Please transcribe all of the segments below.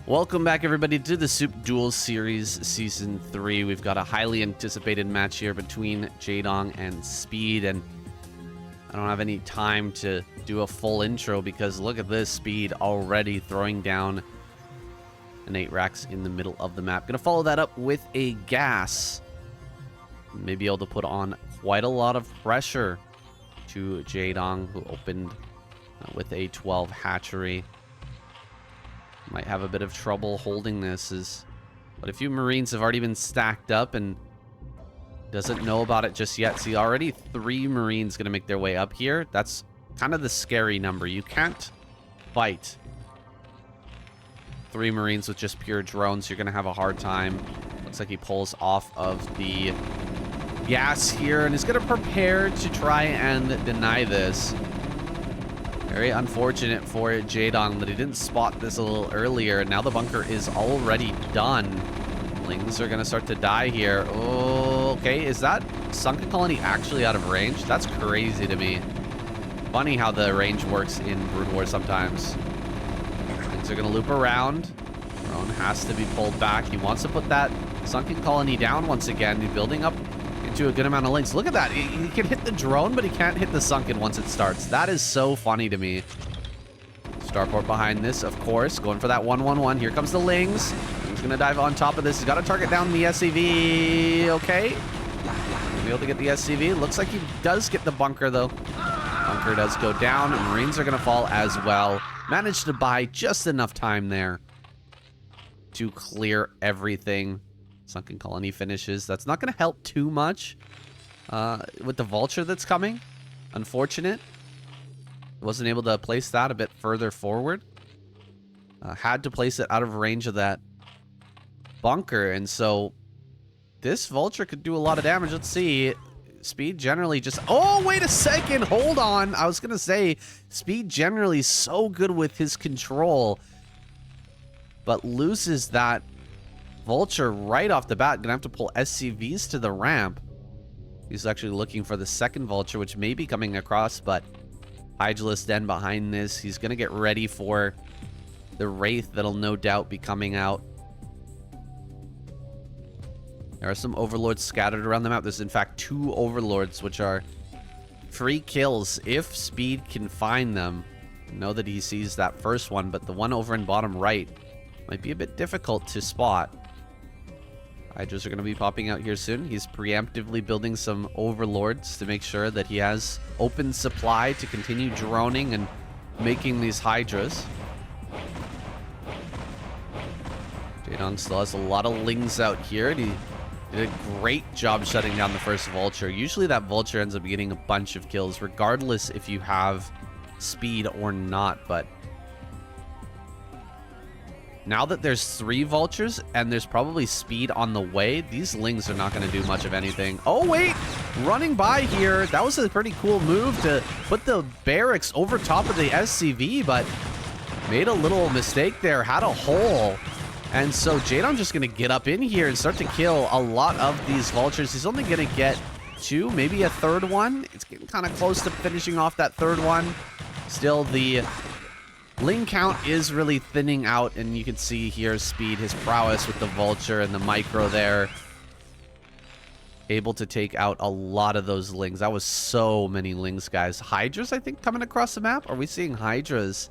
Welcome back, everybody, to the SOOP Duel Series Season 3. We've got a highly anticipated match here between Jaedong and Speed, and I don't have any time to do a full intro because look at this, Speed already throwing down an 8 racks in the middle of the map. Gonna follow that up with a gas. Maybe able to put on quite a lot of pressure to Jaedong, who opened with a 12 hatchery. Might have a bit of trouble holding this, but a few Marines have already been stacked up and doesn't know about it just yet. See, already 3 Marines gonna make their way up here. That's kind of the scary number. You can't fight 3 Marines with just pure drones. You're gonna have a hard time. Looks like he pulls off of the gas here and is gonna prepare to try and deny this. Very unfortunate for Jaedong that he didn't spot this a little earlier. Now the bunker is already done. Lings are going to start to die here. Oh, okay. Is that Sunken Colony actually out of range? That's crazy to me. Funny how the range works in Broodwar sometimes. Lings are going to loop around. Drone has to be pulled back. He wants to put that Sunken Colony down once again. He's building up into a good amount of links. Look at that. He can hit the drone, but he can't hit the sunken once it starts. That is so funny to me. Starport behind this, of course. Going for that 1-1-1. Here comes the Lings. He's going to dive on top of this. He's got to target down the SCV. Okay. Be able to get the SCV. Looks like he does get the bunker, though. Bunker does go down. And Marines are going to fall as well. Managed to buy just enough time there to clear everything. Sunken Colony finishes. That's not going to help too much with the Vulture that's coming. Unfortunate. Wasn't able to place that a bit further forward. Had to place it out of range of that bunker. And so this Vulture could do a lot of damage. Let's see. Speed generally just... Oh, wait a second. Hold on. I was going to say Speed generally so good with his control, but loses that Vulture right off the bat. Gonna have to pull SCVs to the ramp. He's actually looking for the second Vulture, which may be coming across, but Hydralisk Den behind this. He's gonna get ready for the Wraith that'll no doubt be coming out. There are some Overlords scattered around the map. There's in fact 2 Overlords, which are free kills if Speed can find them. Know that he sees that first one, but the one over in bottom right might be a bit difficult to spot. Hydras are going to be popping out here soon. He's preemptively building some Overlords to make sure that he has open supply to continue droning and making these Hydras. Jaedong still has a lot of Lings out here. He did a great job shutting down the first Vulture. Usually that Vulture ends up getting a bunch of kills, regardless if you have Speed or not, but now that there's 3 Vultures and there's probably Speed on the way, these Lings are not going to do much of anything. Oh, wait! Running by here. That was a pretty cool move to put the barracks over top of the SCV, but made a little mistake there. Had a hole. And so Jaedong just going to get up in here and start to kill a lot of these Vultures. He's only going to get 2, maybe a third one. It's getting kind of close to finishing off that third one. Still, the Ling count is really thinning out, and you can see here Speed, his prowess with the Vulture and the micro there. Able to take out a lot of those Lings. That was so many Lings, guys. Hydras, I think, coming across the map. Are we seeing Hydras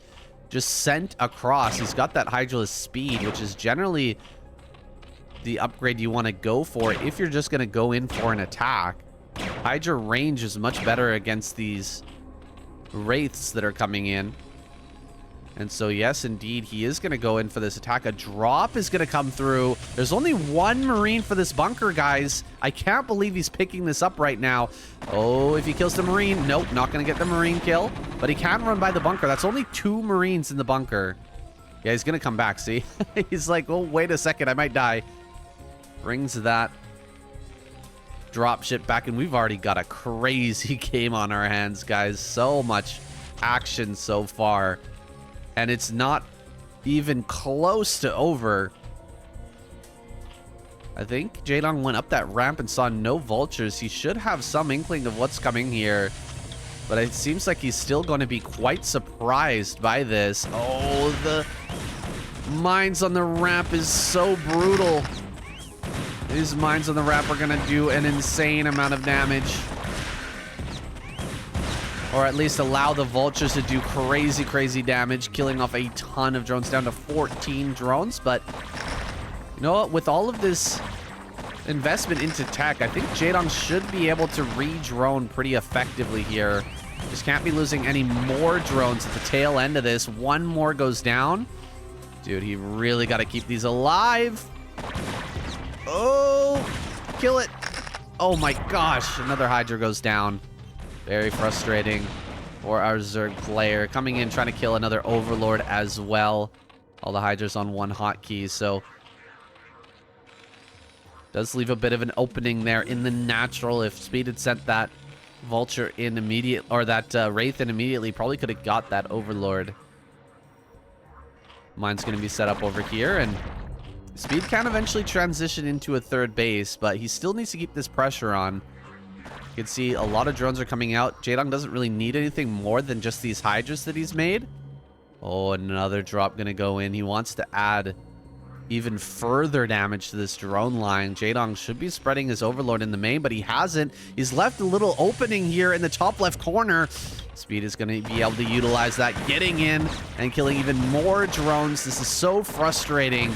just sent across? He's got that Hydralisk Speed, which is generally the upgrade you want to go for if you're just going to go in for an attack. Hydra range is much better against these Wraiths that are coming in. And so, yes, indeed, he is going to go in for this attack. A drop is going to come through. There's only 1 Marine for this bunker, guys. I can't believe he's picking this up right now. Oh, if he kills the Marine. Nope, not going to get the Marine kill. But he can run by the bunker. That's only 2 Marines in the bunker. Yeah, he's going to come back, see? He's like, oh, wait a second, I might die. Brings that dropship back, and we've already got a crazy game on our hands, guys. So much action so far. And it's not even close to over. I think Jaedong went up that ramp and saw no Vultures. He should have some inkling of what's coming here. But it seems like he's still going to be quite surprised by this. Oh, the Mines on the ramp is so brutal. These mines on the ramp are gonna do an insane amount of damage. Or at least allow the vultures to do crazy, crazy damage, killing off a ton of drones, down to 14 drones. But you know what? With all of this investment into tech, I think Jaedong should be able to re-drone pretty effectively here. Just can't be losing any more drones at the tail end of this. One more goes down. Dude, he really got to keep these alive. Oh, kill it. Oh my gosh, another Hydra goes down. Very frustrating for our Zerg player. Coming in, trying to kill another Overlord as well. All the Hydras on one hotkey, so does leave a bit of an opening there in the natural. If Speed had sent that Vulture in immediate, or that Wraith in immediately, probably could have got that Overlord. Mine's going to be set up over here, and Speed can eventually transition into a third base, but he still needs to keep this pressure on. You can see a lot of drones are coming out. Jaedong doesn't really need anything more than just these Hydras that he's made. Oh, another drop going to go in. He wants to add even further damage to this drone line. Jaedong should be spreading his Overlord in the main, but he hasn't. He's left a little opening here in the top left corner. Speed is going to be able to utilize that, getting in and killing even more drones. This is so frustrating.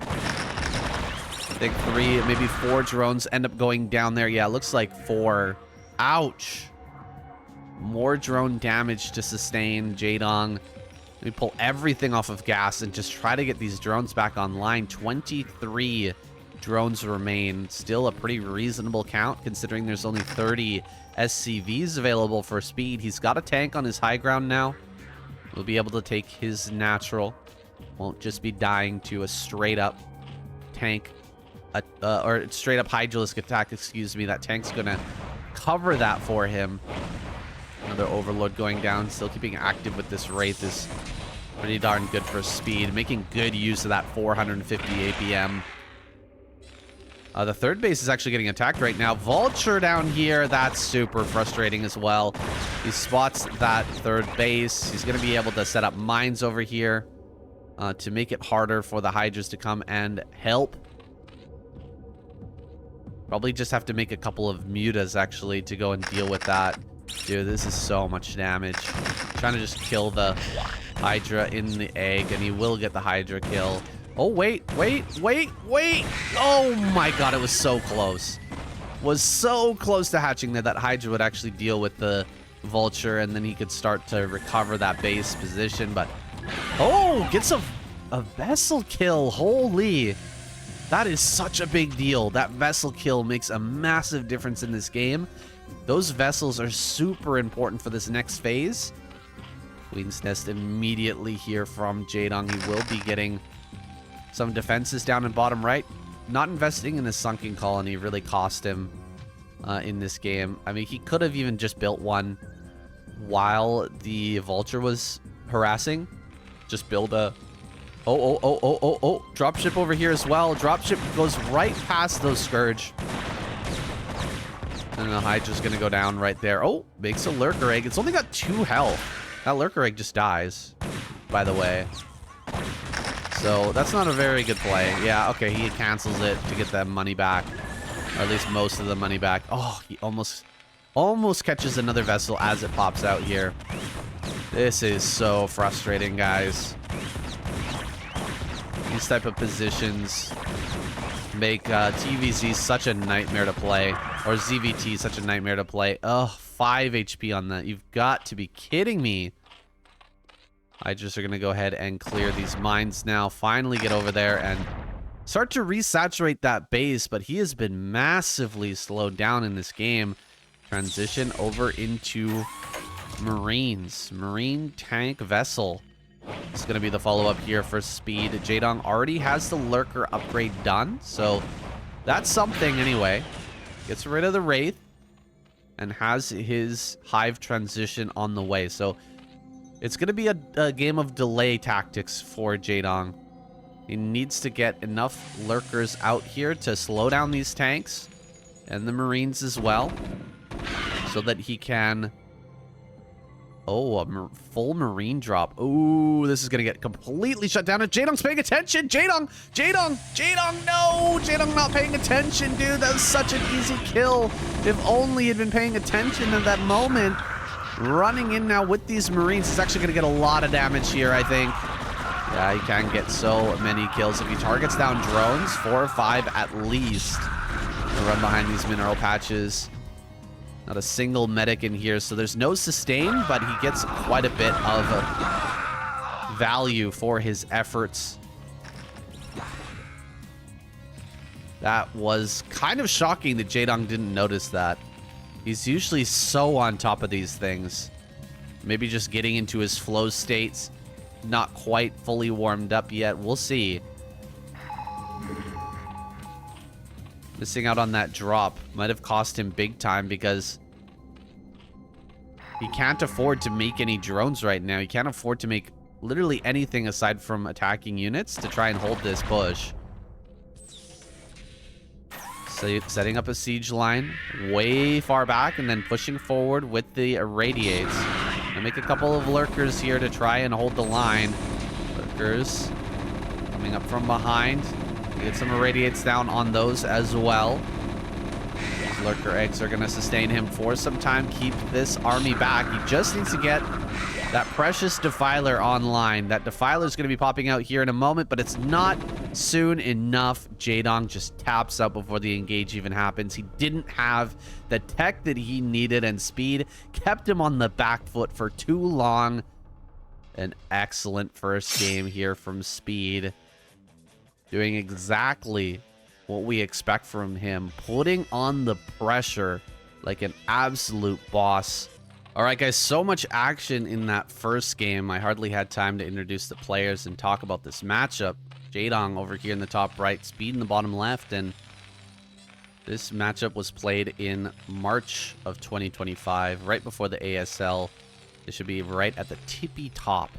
I think 3, maybe 4 drones end up going down there. Yeah, it looks like 4. Ouch. More drone damage to sustain. Jaedong, let me pull everything off of gas and just try to get these drones back online. 23 drones remain. Still a pretty reasonable count considering there's only 30 SCVs available for Speed. He's got a tank on his high ground now. He'll be able to take his natural. Won't just be dying to a straight up tank. Or straight up Hydralisk attack, excuse me. That tank's gonna cover that for him. Another Overlord going down. Still keeping active with this Wraith is pretty darn good for Speed. Making good use of that 450 APM. The third base is actually getting attacked right now. Vulture down here. That's super frustrating as well. He spots that third base. He's going to be able to set up mines over here to make it harder for the Hydras to come and help. Probably just have to make a couple of mutas, actually, to go and deal with that. Dude, this is so much damage. Trying to just kill the Hydra in the egg, and he will get the Hydra kill. Oh, wait. Oh, my God, it was so close. Was so close to hatching there. That Hydra would actually deal with the Vulture, and then he could start to recover that base position. But, oh, gets a vessel kill. Holy. That is such a big deal. That vessel kill makes a massive difference in this game. Those vessels are super important for this next phase. Queen's Nest immediately here from Jaedong. He will be getting some defenses down in bottom right. Not investing in a sunken colony really cost him in this game. I mean, he could have even just built one while the Vulture was harassing. Just build a... Oh. Dropship over here as well. Dropship goes right past those Scourge. And the Hydra's going to go down right there. Oh, makes a Lurker Egg. It's only got 2 health. That Lurker Egg just dies, by the way. So that's not a very good play. Yeah, okay, he cancels it to get that money back. Or at least most of the money back. Oh, he almost catches another vessel as it pops out here. This is so frustrating, guys. These type of positions make TVZ such a nightmare to play. Or ZVT such a nightmare to play. Oh, 5 HP on that. You've got to be kidding me. Hydras are going to go ahead and clear these mines now. Finally get over there and start to resaturate that base. But he has been massively slowed down in this game. Transition over into Marines. Marine tank vessel. It's going to be the follow-up here for Speed. Jaedong already has the Lurker upgrade done, so that's something anyway. Gets rid of the Wraith and has his Hive transition on the way. So it's going to be a game of delay tactics for Jaedong. He needs to get enough Lurkers out here to slow down these tanks and the Marines as well, so that he can... Oh, a full marine drop. Ooh, this is going to get completely shut down. And Jaedong's paying attention. Jaedong, no. Jaedong not paying attention, dude. That was such an easy kill. If only he'd been paying attention in that moment. Running in now with these marines. He's actually going to get a lot of damage here, I think. Yeah, he can get so many kills. If he targets down drones, 4 or 5 at least, to run behind these mineral patches. Not a single medic in here, so there's no sustain, but he gets quite a bit of value for his efforts. That was kind of shocking that Jaedong didn't notice that. He's usually so on top of these things. Maybe just getting into his flow states. Not quite fully warmed up yet. We'll see. Missing out on that drop might have cost him big time because he can't afford to make any drones right now. He can't afford to make literally anything aside from attacking units to try and hold this push. So setting up a siege line way far back and then pushing forward with the irradiates. Gonna make a couple of lurkers here to try and hold the line. Lurkers coming up from behind. Get some irradiates down on those as well. These lurker eggs are going to sustain him for some time. Keep this army back. He just needs to get that precious defiler online. That defiler is going to be popping out here in a moment, but it's not soon enough. Jaedong just taps out before the engage even happens. He didn't have the tech that he needed, and speed kept him on the back foot for too long. An excellent first game here from Speed. Doing exactly what we expect from him. Putting on the pressure like an absolute boss. All right, guys, so much action in that first game. I hardly had time to introduce the players and talk about this matchup. Jaedong over here in the top right, Speed in the bottom left, and this matchup was played in March of 2025, right before the ASL. It should be right at the tippy top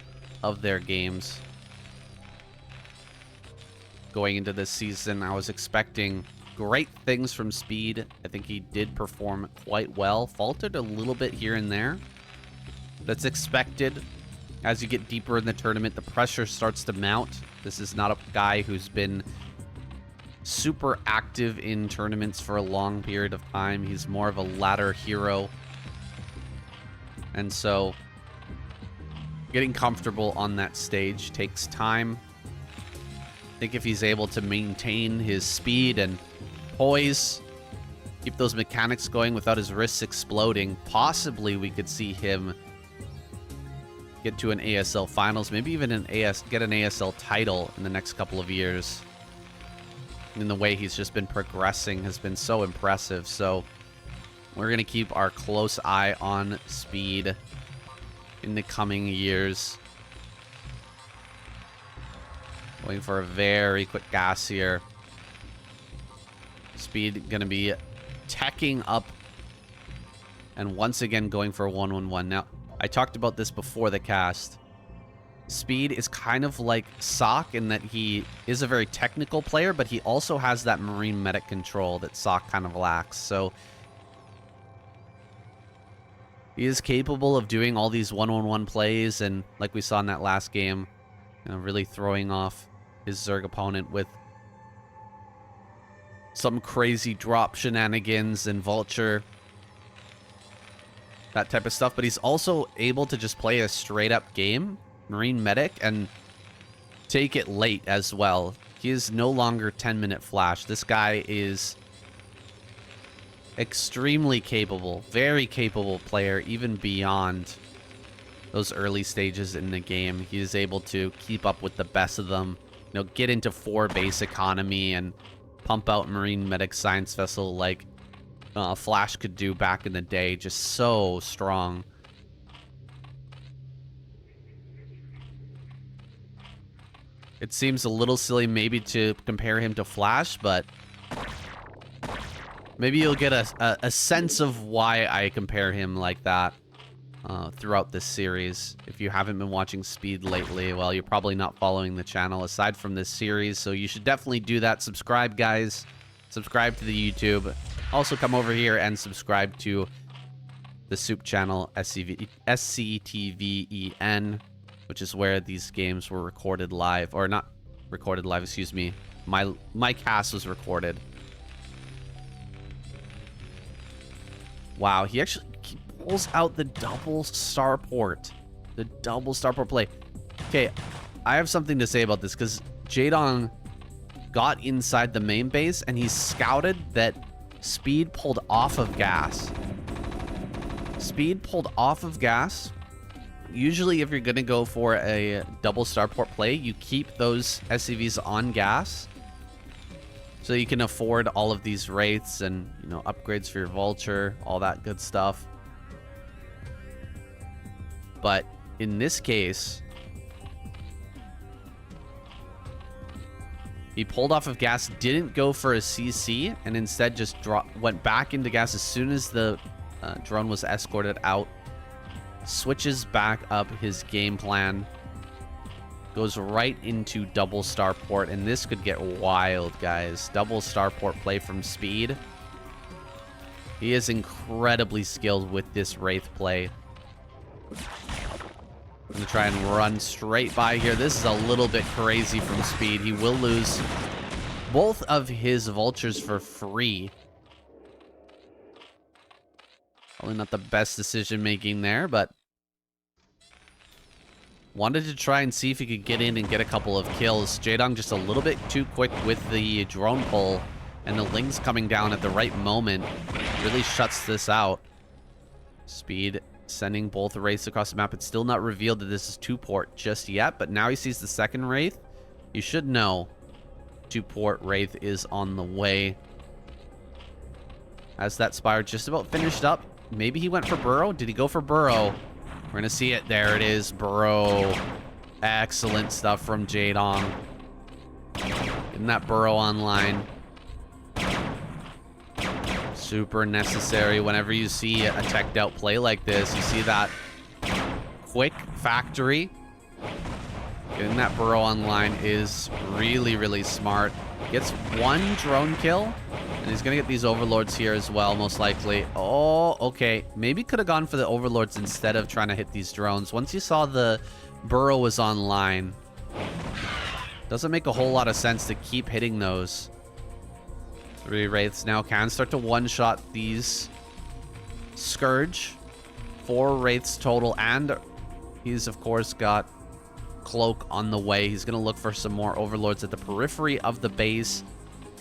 of their games. Going into this season, I was expecting great things from Speed. I think he did perform quite well. Faltered a little bit here and there. That's expected. As you get deeper in the tournament, the pressure starts to mount. This is not a guy who's been super active in tournaments for a long period of time. He's more of a ladder hero. And so, getting comfortable on that stage takes time. I think if he's able to maintain his speed and poise, keep those mechanics going without his wrists exploding, possibly we could see him get to an ASL finals, maybe even get an ASL title in the next couple of years. And the way he's just been progressing has been so impressive. So we're going to keep our close eye on Speed in the coming years. Going for a very quick gas here. Speed going to be teching up and once again going for a 1-1-1. Now, I talked about this before the cast. Speed is kind of like Sock in that he is a very technical player, but he also has that marine medic control that Sock kind of lacks. So he is capable of doing all these 1-on-1 plays, and like we saw in that last game, you know, really throwing off his Zerg opponent with some crazy drop shenanigans and vulture, that type of stuff. But he's also able to just play a straight up game, marine medic, and take it late as well. He is no longer 10-minute flash. This guy is extremely capable, very capable player, even beyond those early stages in the game. He is able to keep up with the best of them, you know, get into 4 base economy and pump out marine medic science vessel like Flash could do back in the day. Just so strong. It seems a little silly maybe to compare him to Flash, but maybe you'll get a sense of why I compare him like that throughout this series. If you haven't been watching Speed lately, well, you're probably not following the channel aside from this series, so you should definitely do that. Subscribe, guys. Subscribe to the YouTube. Also, come over here and subscribe to the SOOP channel, SCTVEN, which is where these games were recorded live, or not recorded live, excuse me. My cast was recorded. Wow, he pulls out the double starport. The double starport play. Okay, I have something to say about this, because Jaedong got inside the main base, and he scouted that Speed pulled off of gas. Speed pulled off of gas. Usually, if you're going to go for a double starport play, you keep those SCVs on gas, so you can afford all of these wraiths and, you know, upgrades for your vulture, all that good stuff. But in this case, he pulled off of gas, didn't go for a CC, and instead just went back into gas as soon as the drone was escorted out. Switches back up his game plan. Goes right into double starport, and this could get wild, guys. Double starport play from Speed. He is incredibly skilled with this Wraith play. I'm going to try and run straight by here. This is a little bit crazy from Speed. He will lose both of his vultures for free. Probably not the best decision making there, but wanted to try and see if he could get in and get a couple of kills. Jaedong just a little bit too quick with the drone pull, and the Ling's coming down at the right moment really shuts this out. Speed sending both Wraiths across the map. It's still not revealed that this is 2-port just yet, but now he sees the second Wraith. You should know 2-port Wraith is on the way. As that Spire just about finished up. Maybe he went for Burrow. Did he go for Burrow? We're going to see it. There it is. Burrow. Excellent stuff from Jaedong. Getting that Burrow online. Super necessary whenever you see a teched out play like this. You see that quick factory. Getting that Burrow online is really, really smart. Gets one drone kill. And he's going to get these Overlords here as well, most likely. Oh, okay. Maybe could have gone for the Overlords instead of trying to hit these drones. Once you saw the Burrow was online, doesn't make a whole lot of sense to keep hitting those. 3 Wraiths now can start to one-shot these Scourge. 4 Wraiths total, and he's, of course, got Cloak on the way. He's going to look for some more Overlords at the periphery of the base.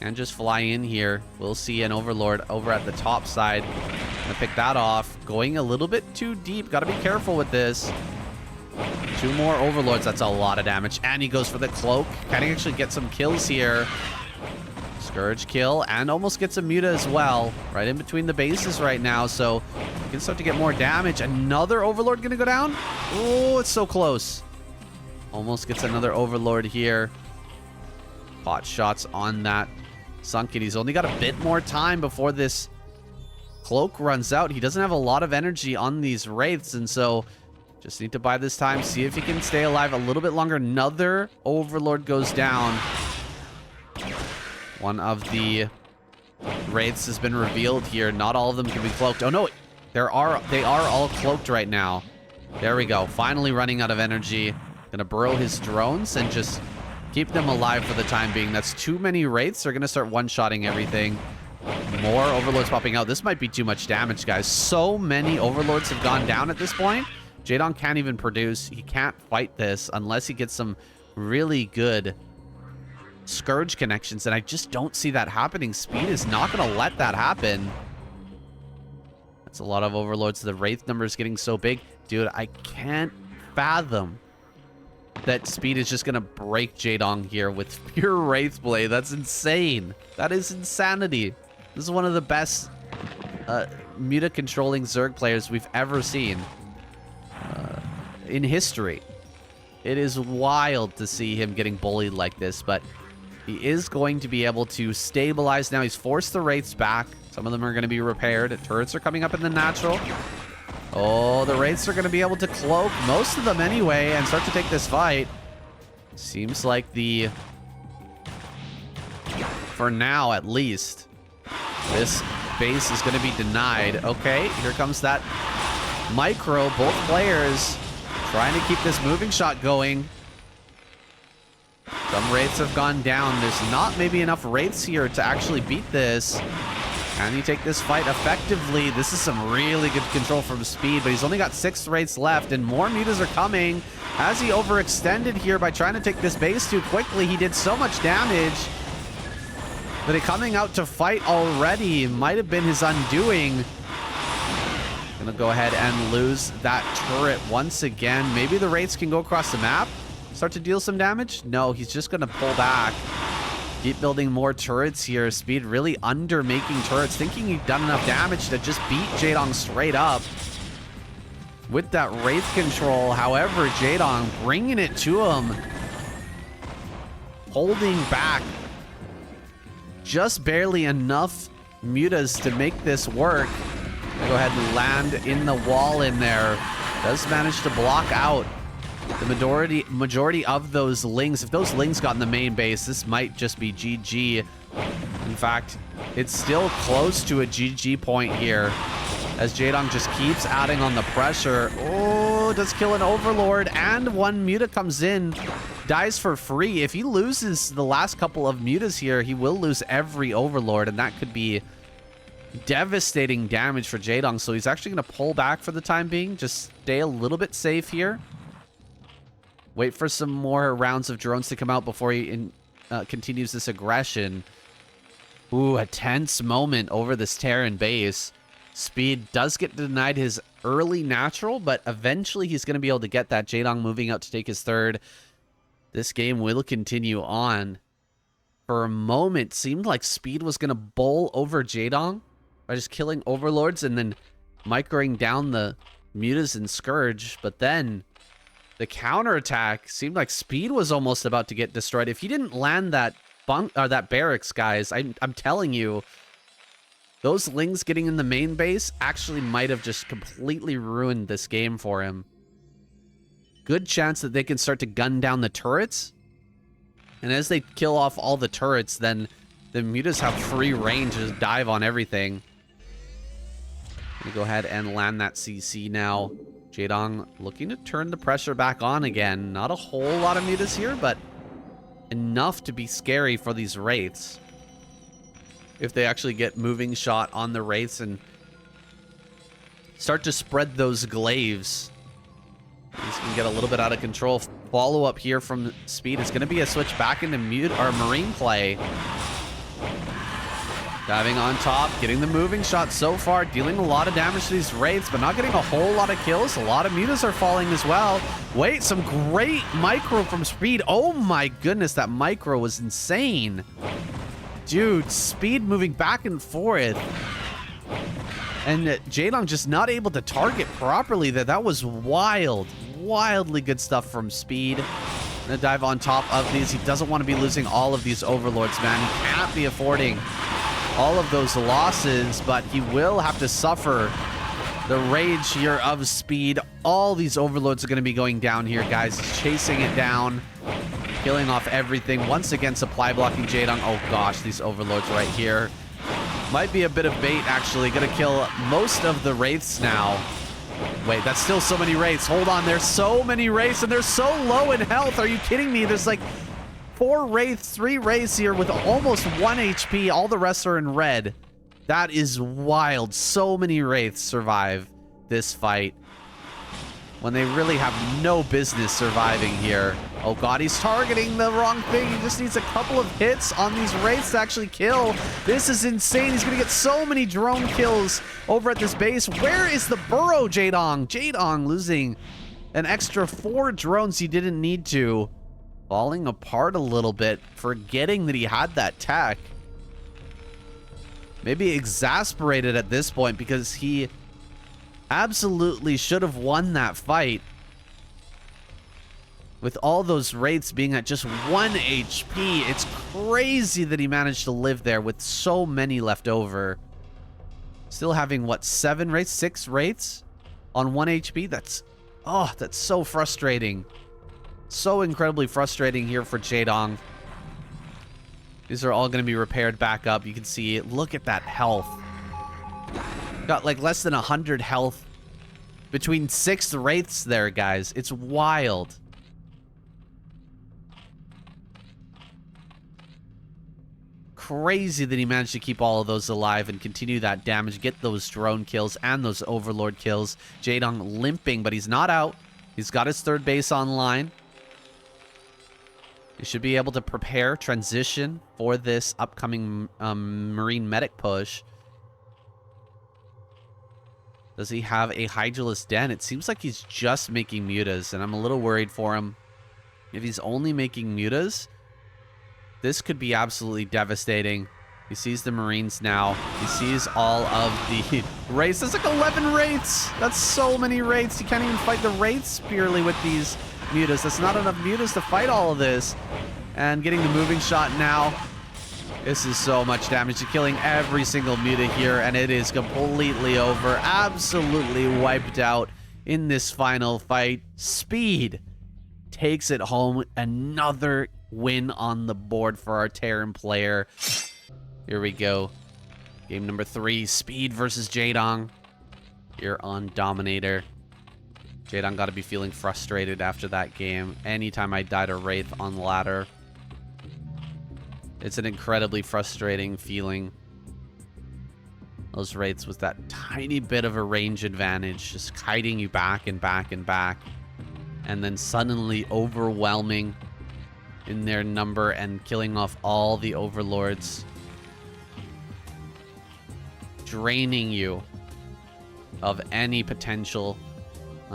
And just fly in here. We'll see an Overlord over at the top side. Gonna pick that off. Going a little bit too deep. Gotta be careful with this. 2 more Overlords. That's a lot of damage. And he goes for the Cloak. Can he actually get some kills here? Scourge kill. And almost gets a Muta as well. Right in between the bases right now. So he can start to get more damage. Another Overlord gonna go down? Oh, it's so close. Almost gets another Overlord here. Pot shots on that Sunken. He's only got a bit more time before this Cloak runs out. He doesn't have a lot of energy on these Wraiths, and so just need to buy this time, see if he can stay alive a little bit longer. Another Overlord goes down. One of the Wraiths has been revealed here. Not all of them can be cloaked. Oh no, they are all cloaked right now. There we go. Finally running out of energy. Gonna burrow his drones and just keep them alive for the time being. That's too many Wraiths. They're going to start one-shotting everything. More Overlords popping out. This might be too much damage, guys. So many Overlords have gone down at this point. Jaedong can't even produce. He can't fight this unless he gets some really good Scourge connections, and I just don't see that happening. Speed is not going to let that happen. That's a lot of Overlords. The Wraith number is getting so big. Dude, I can't fathom that Speed is just going to break Jaedong here with pure Wraith play. That's insane. That is insanity. This is one of the best Muta-controlling Zerg players we've ever seen in history. It is wild to see him getting bullied like this, but he is going to be able to stabilize now. He's forced the Wraiths back. Some of them are going to be repaired. Turrets are coming up in the natural. Oh, the Wraiths are going to be able to cloak most of them anyway and start to take this fight. Seems like for now at least, this base is going to be denied. Okay, here comes that Micro, both players trying to keep this moving shot going. Some wraiths have gone down. There's not maybe enough wraiths here to actually beat this. Can he take this fight effectively? This is some really good control from Speed, but he's only got 6 wraiths left, and more mutas are coming. Has he overextended here by trying to take this base too quickly? He did so much damage that it coming out to fight already might have been his undoing. Gonna go ahead and lose that turret once again. Maybe the wraiths can go across the map, start to deal some damage. No, he's just gonna pull back. Keep building more turrets here. Speed really under making turrets, thinking he'd done enough damage to just beat Jaedong straight up with that wraith control. However, Jaedong bringing it to him, holding back just barely enough mutas to make this work. Go ahead and land in the wall in there. Does manage to block out the majority of those lings. If those lings got in the main base, this might just be GG. In fact, it's still close to a GG point here as Jaedong just keeps adding on the pressure. Oh, does kill an overlord, and one muta comes in, dies for free. If he loses the last couple of mutas here, he will lose every overlord, and that could be devastating damage for Jaedong. So he's actually going to pull back for the time being, just stay a little bit safe here. Wait for some more rounds of drones to come out before he continues this aggression. Ooh, a tense moment over this Terran base. Speed does get denied his early natural, but eventually he's going to be able to get that. Jaedong moving out to take his third. This game will continue on. For a moment, seemed like Speed was going to bowl over Jaedong by just killing overlords and then microing down the mutas and Scourge, but then the counterattack seemed like Speed was almost about to get destroyed. If he didn't land that that barracks, guys, I'm telling you, those lings getting in the main base actually might have just completely ruined this game for him. Good chance that they can start to gun down the turrets. And as they kill off all the turrets, then the mutas have free range to dive on everything. Gonna go ahead and land that CC now. Jaedong looking to turn the pressure back on again. Not a whole lot of mutas here, but enough to be scary for these wraiths. If they actually get moving shot on the wraiths and start to spread those glaives, these can get a little bit out of control. Follow up here from Speed is going to be a switch back into marine play. Diving on top, getting the moving shot so far, dealing a lot of damage to these wraiths, but not getting a whole lot of kills. A lot of mutas are falling as well. Wait, some great micro from Speed. Oh my goodness, that micro was insane. Dude, Speed moving back and forth. And Jaedong just not able to target properly. That was wild. Wildly good stuff from Speed. Gonna dive on top of these. He doesn't want to be losing all of these overlords, man. He can't be affording all of those losses, but he will have to suffer the rage here of Speed. All these overlords are going to be going down here, guys. He's chasing it down, killing off everything. Once again, supply blocking Jaedong. Oh gosh, these overlords right here. Might be a bit of bait, actually. Gonna kill most of the wraiths now. Wait, that's still so many wraiths. Hold on, there's so many wraiths, and they're so low in health. Are you kidding me? There's like 4 wraiths, 3 wraiths here with almost 1 HP. All the rest are in red. That is wild. So many wraiths survive this fight when they really have no business surviving here. Oh god, he's targeting the wrong thing. He just needs a couple of hits on these wraiths to actually kill. This is insane. He's gonna get so many drone kills over at this base. Where is the burrow, Jaedong? Jaedong losing an extra 4 drones he didn't need to. Falling apart a little bit, forgetting that he had that tech. Maybe exasperated at this point because he absolutely should have won that fight. With all those wraiths being at just 1 HP, it's crazy that he managed to live there with so many left over. Still having, what, 7 wraiths? 6 wraiths on 1 HP? That's so frustrating. So incredibly frustrating here for Jaedong. These are all going to be repaired back up. You can see, look at that health. Got like less than 100 health between 6 Wraiths there, guys. It's wild. Crazy that he managed to keep all of those alive and continue that damage, get those drone kills and those Overlord kills. Jaedong limping, but he's not out. He's got his third base online. He should be able to prepare, transition for this upcoming Marine Medic push. Does he have a Hydralisk Den? It seems like he's just making mutas, and I'm a little worried for him. If he's only making mutas, this could be absolutely devastating. He sees the Marines now. He sees all of the Wraiths. There's like 11 Wraiths. That's so many Wraiths. You can't even fight the Wraiths purely with these mutas. That's not enough mutas to fight all of this. And getting the moving shot now. This is so much damage. You're killing every single muta here, and it is completely over. Absolutely wiped out in this final fight. Speed takes it home. Another win on the board for our Terran player. Here we go. Game number 3, Speed versus Jaedong. Here on Dominator. Jaedong got to be feeling frustrated after that game. Anytime I died a Wraith on ladder, it's an incredibly frustrating feeling. Those Wraiths with that tiny bit of a range advantage, just kiting you back and back and back. And then suddenly overwhelming in their number and killing off all the Overlords. Draining you of any potential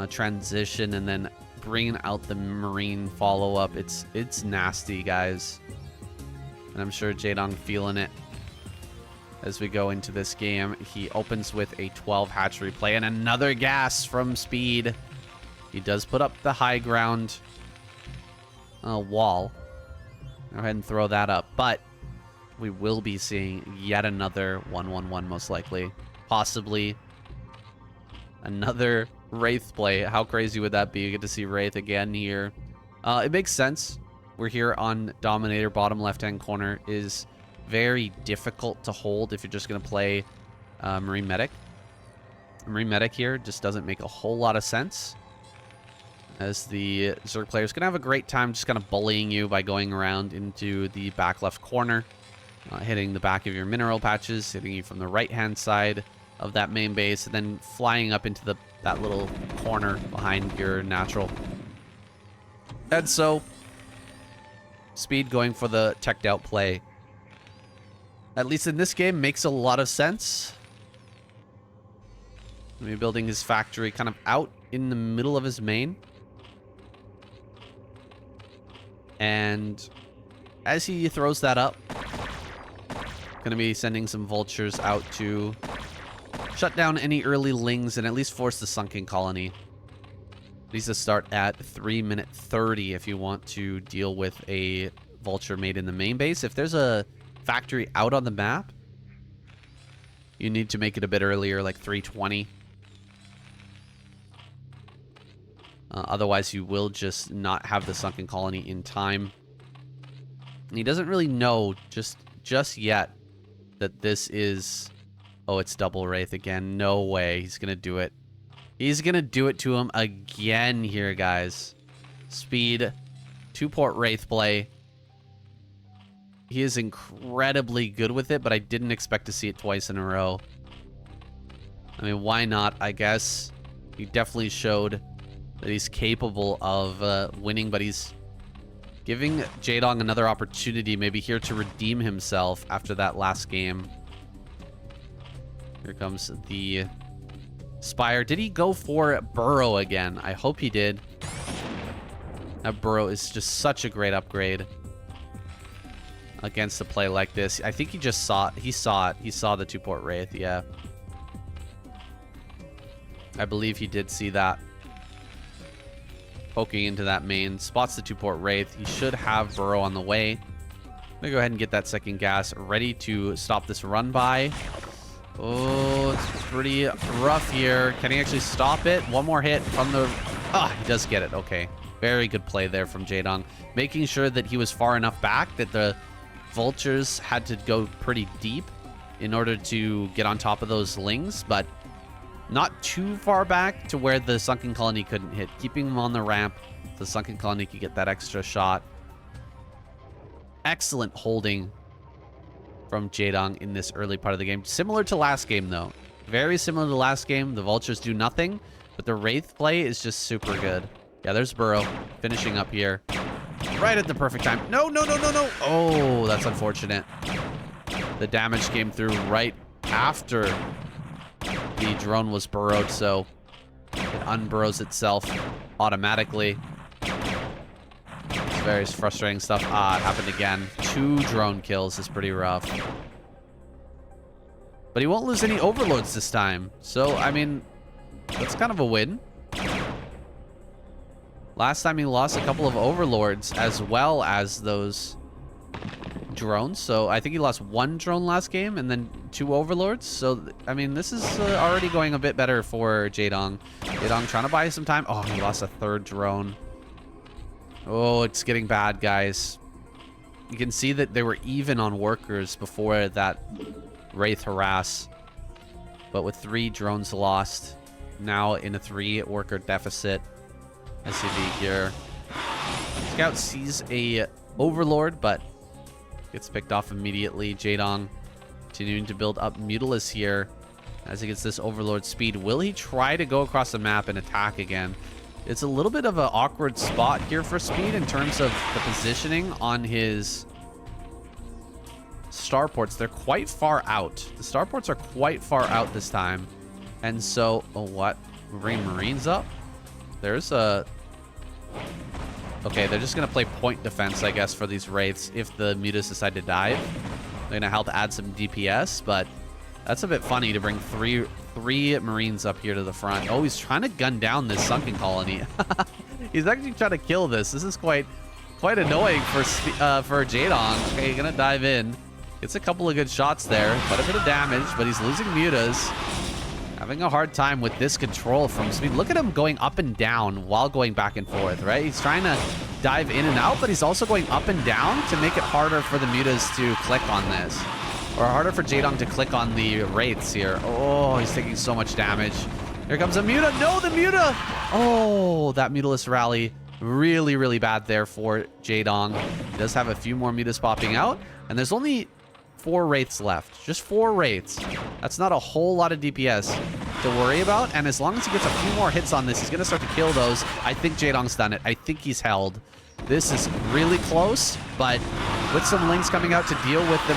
transition, and then bringing out the Marine follow-up. It's nasty, guys. And I'm sure Jaedong feeling it as we go into this game. He opens with a 12 hatchery play and another gas from Speed. He does put up the high ground wall. Go ahead and throw that up. But we will be seeing yet another 1-1-1 most likely. Possibly another Wraith play. How crazy would that be? You get to see Wraith again here. It makes sense. We're here on Dominator. Bottom left-hand corner is very difficult to hold if you're just going to play Marine Medic. Marine Medic here just doesn't make a whole lot of sense, as the Zerg player is going to have a great time just kind of bullying you by going around into the back left corner, hitting the back of your mineral patches, hitting you from the right-hand side of that main base, and then flying up into that little corner behind your natural. And so, Speed going for the teched out play, at least in this game, makes a lot of sense. Maybe building his factory kind of out in the middle of his main. And as he throws that up, gonna be sending some vultures out to shut down any early lings and at least force the sunken colony. Needs to start at 3:30 if you want to deal with a vulture made in the main base. If there's a factory out on the map, you need to make it a bit earlier, like 3:20. Otherwise, you will just not have the sunken colony in time. And he doesn't really know just yet that this is... Oh, it's double Wraith again. No way. He's going to do it. He's going to do it to him again here, guys. Speed. 2-port Wraith play. He is incredibly good with it, but I didn't expect to see it twice in a row. I mean, why not, I guess? He definitely showed that he's capable of winning, but he's giving Jaedong another opportunity, maybe here to redeem himself after that last game. Here comes the Spire. Did he go for Burrow again? I hope he did. That Burrow is just such a great upgrade against a play like this. I think he just saw it. He saw it. He saw the 2-port Wraith, yeah. I believe he did see that. Poking into that main. Spots the 2-port Wraith. He should have Burrow on the way. I'm gonna go ahead and get that second gas ready to stop this run by. Oh, it's pretty rough here. Can he actually stop it? One more hit from the... Ah, he does get it. Okay. Very good play there from Jaedong. Making sure that he was far enough back that the vultures had to go pretty deep in order to get on top of those lings. But Not too far back to where the sunken colony couldn't hit. Keeping him on the ramp, the sunken colony could get that extra shot. Excellent holding from Jaedong in this early part of the game. Similar to last game, though. Very similar to last game. The vultures do nothing, but the wraith play is just super good. Yeah, there's Burrow finishing up here. Right at the perfect time. No, no, no, no, no. Oh, that's unfortunate. The damage came through right after the drone was burrowed, so it unburrows itself automatically. It's very frustrating stuff. It happened again. 2 drone kills is pretty rough. But he won't lose any overlords this time. So, I mean, that's kind of a win. Last time he lost a couple of overlords as well as those drones. So I think he lost 1 drone last game and then 2 overlords. So, I mean, this is already going a bit better for Jaedong. Jaedong trying to buy some time. Oh, he lost a 3rd drone. Oh, it's getting bad, guys. You can see that they were even on workers before that Wraith harass. But with 3 drones lost, now in a 3 worker deficit. SCV here. Scout sees a overlord, but gets picked off immediately. Jaedong continuing to build up Mutalisk here as he gets this overlord speed. Will he try to go across the map and attack again? It's a little bit of an awkward spot here for Speed in terms of the positioning on his starports. They're quite far out. The starports are quite far out this time. And so, oh, what? Bring Marines up? There's a... Okay, they're just going to play point defense, I guess, for these Wraiths if the Mutas decide to dive. They're going to help add some DPS, but that's a bit funny to bring three Marines up here to the front. Oh, he's trying to gun down this sunken colony. He's actually trying to kill this. This is quite annoying for Jaedong. Okay, gonna dive in. Gets a couple of good shots there. Quite a bit of damage, but he's losing Mutas. Having a hard time with this control from Speed. Look at him going up and down while going back and forth, right? He's trying to dive in and out, but he's also going up and down to make it harder for the Mutas to click on this. Or harder for Jaedong to click on the Wraiths here. Oh, he's taking so much damage. Here comes a Muta. No, the Muta! Oh, that Mutalisk rally. Really, really bad there for Jaedong. He does have a few more Mutas popping out. And there's only 4 Wraiths left. Just 4 Wraiths. That's not a whole lot of DPS to worry about. And as long as he gets a few more hits on this, he's going to start to kill those. I think Jaedong's done it. I think he's held. This is really close, but with some links coming out to deal with the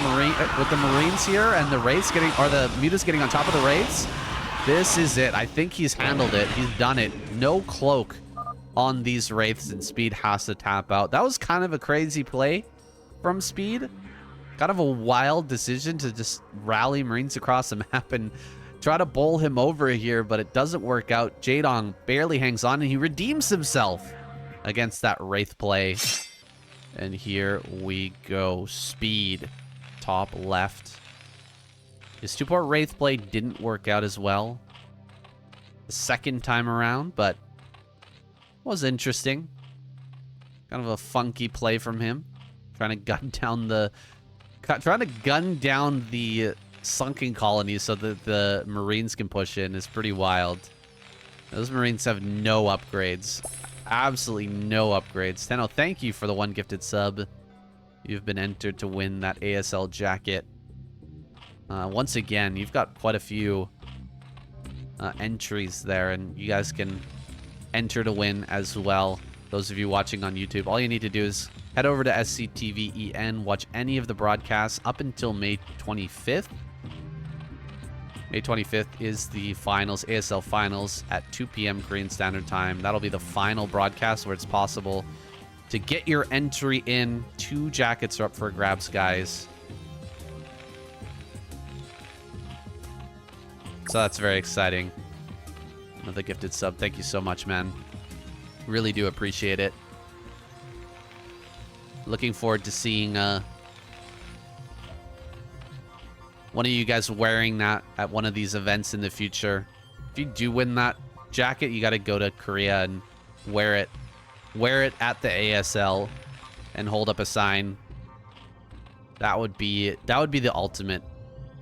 Marines here and the Wraiths getting, or the Mutas getting on top of the Wraiths, this is it. I think he's handled it. He's done it. No cloak on these Wraiths, and Speed has to tap out. That was kind of a crazy play from Speed. Kind of a wild decision to just rally Marines across the map and try to bowl him over here, but it doesn't work out. Jaedong barely hangs on, and he redeems himself against that Wraith play. And here we go. Speed, top left. His 2-port Wraith play didn't work out as well the second time around, but was interesting. Kind of a funky play from him. Trying to gun down the sunken colony so that the Marines can push in is pretty wild. Those Marines have no upgrades. Absolutely no upgrades. Tenno, thank you for the 1 gifted sub. You've been entered to win that ASL jacket. Once again, you've got quite a few entries there, and you guys can enter to win as well. Those of you watching on YouTube, all you need to do is head over to SCTVEN, watch any of the broadcasts up until May 25th. May 25th is the finals, ASL finals at 2 p.m. Korean Standard Time. That'll be the final broadcast where it's possible to get your entry in. 2 jackets are up for grabs, guys. So that's very exciting. Another gifted sub. Thank you so much, man. Really do appreciate it. Looking forward to seeing one of you guys wearing that at one of these events in the future. If you do win that jacket, you got to go to Korea and wear it at the ASL and hold up a sign. That would be the ultimate.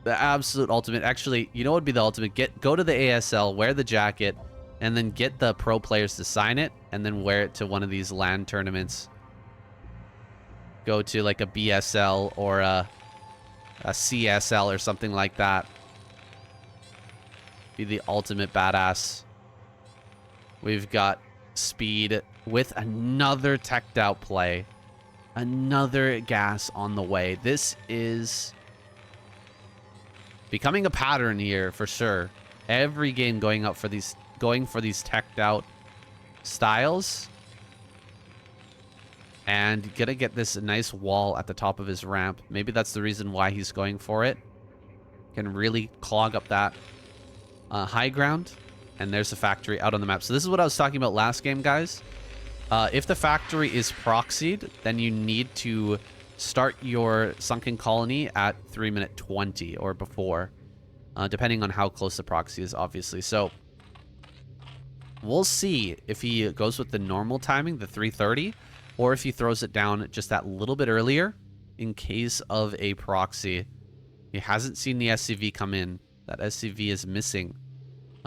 The absolute ultimate. Actually, you know what would be the ultimate? Go to the ASL, wear the jacket, and then get the pro players to sign it, and then wear it to one of these LAN tournaments. Go to like a BSL or a CSL or something like that. Be the ultimate badass. We've got Speed with another teched out play. Another gas on the way. This is becoming a pattern here for sure. Every game going for these teched out styles. And gonna get this nice wall at the top of his ramp. Maybe that's the reason why he's going for it. Can really clog up that high ground. And there's a factory out on the map. So this is what I was talking about last game, guys. If the factory is proxied, then you need to start your sunken colony at 3:20 or before. Depending on how close the proxy is, obviously. So we'll see if he goes with the normal timing, the 3:30, or if he throws it down just that little bit earlier in case of a proxy. He hasn't seen the SCV come in. That SCV is missing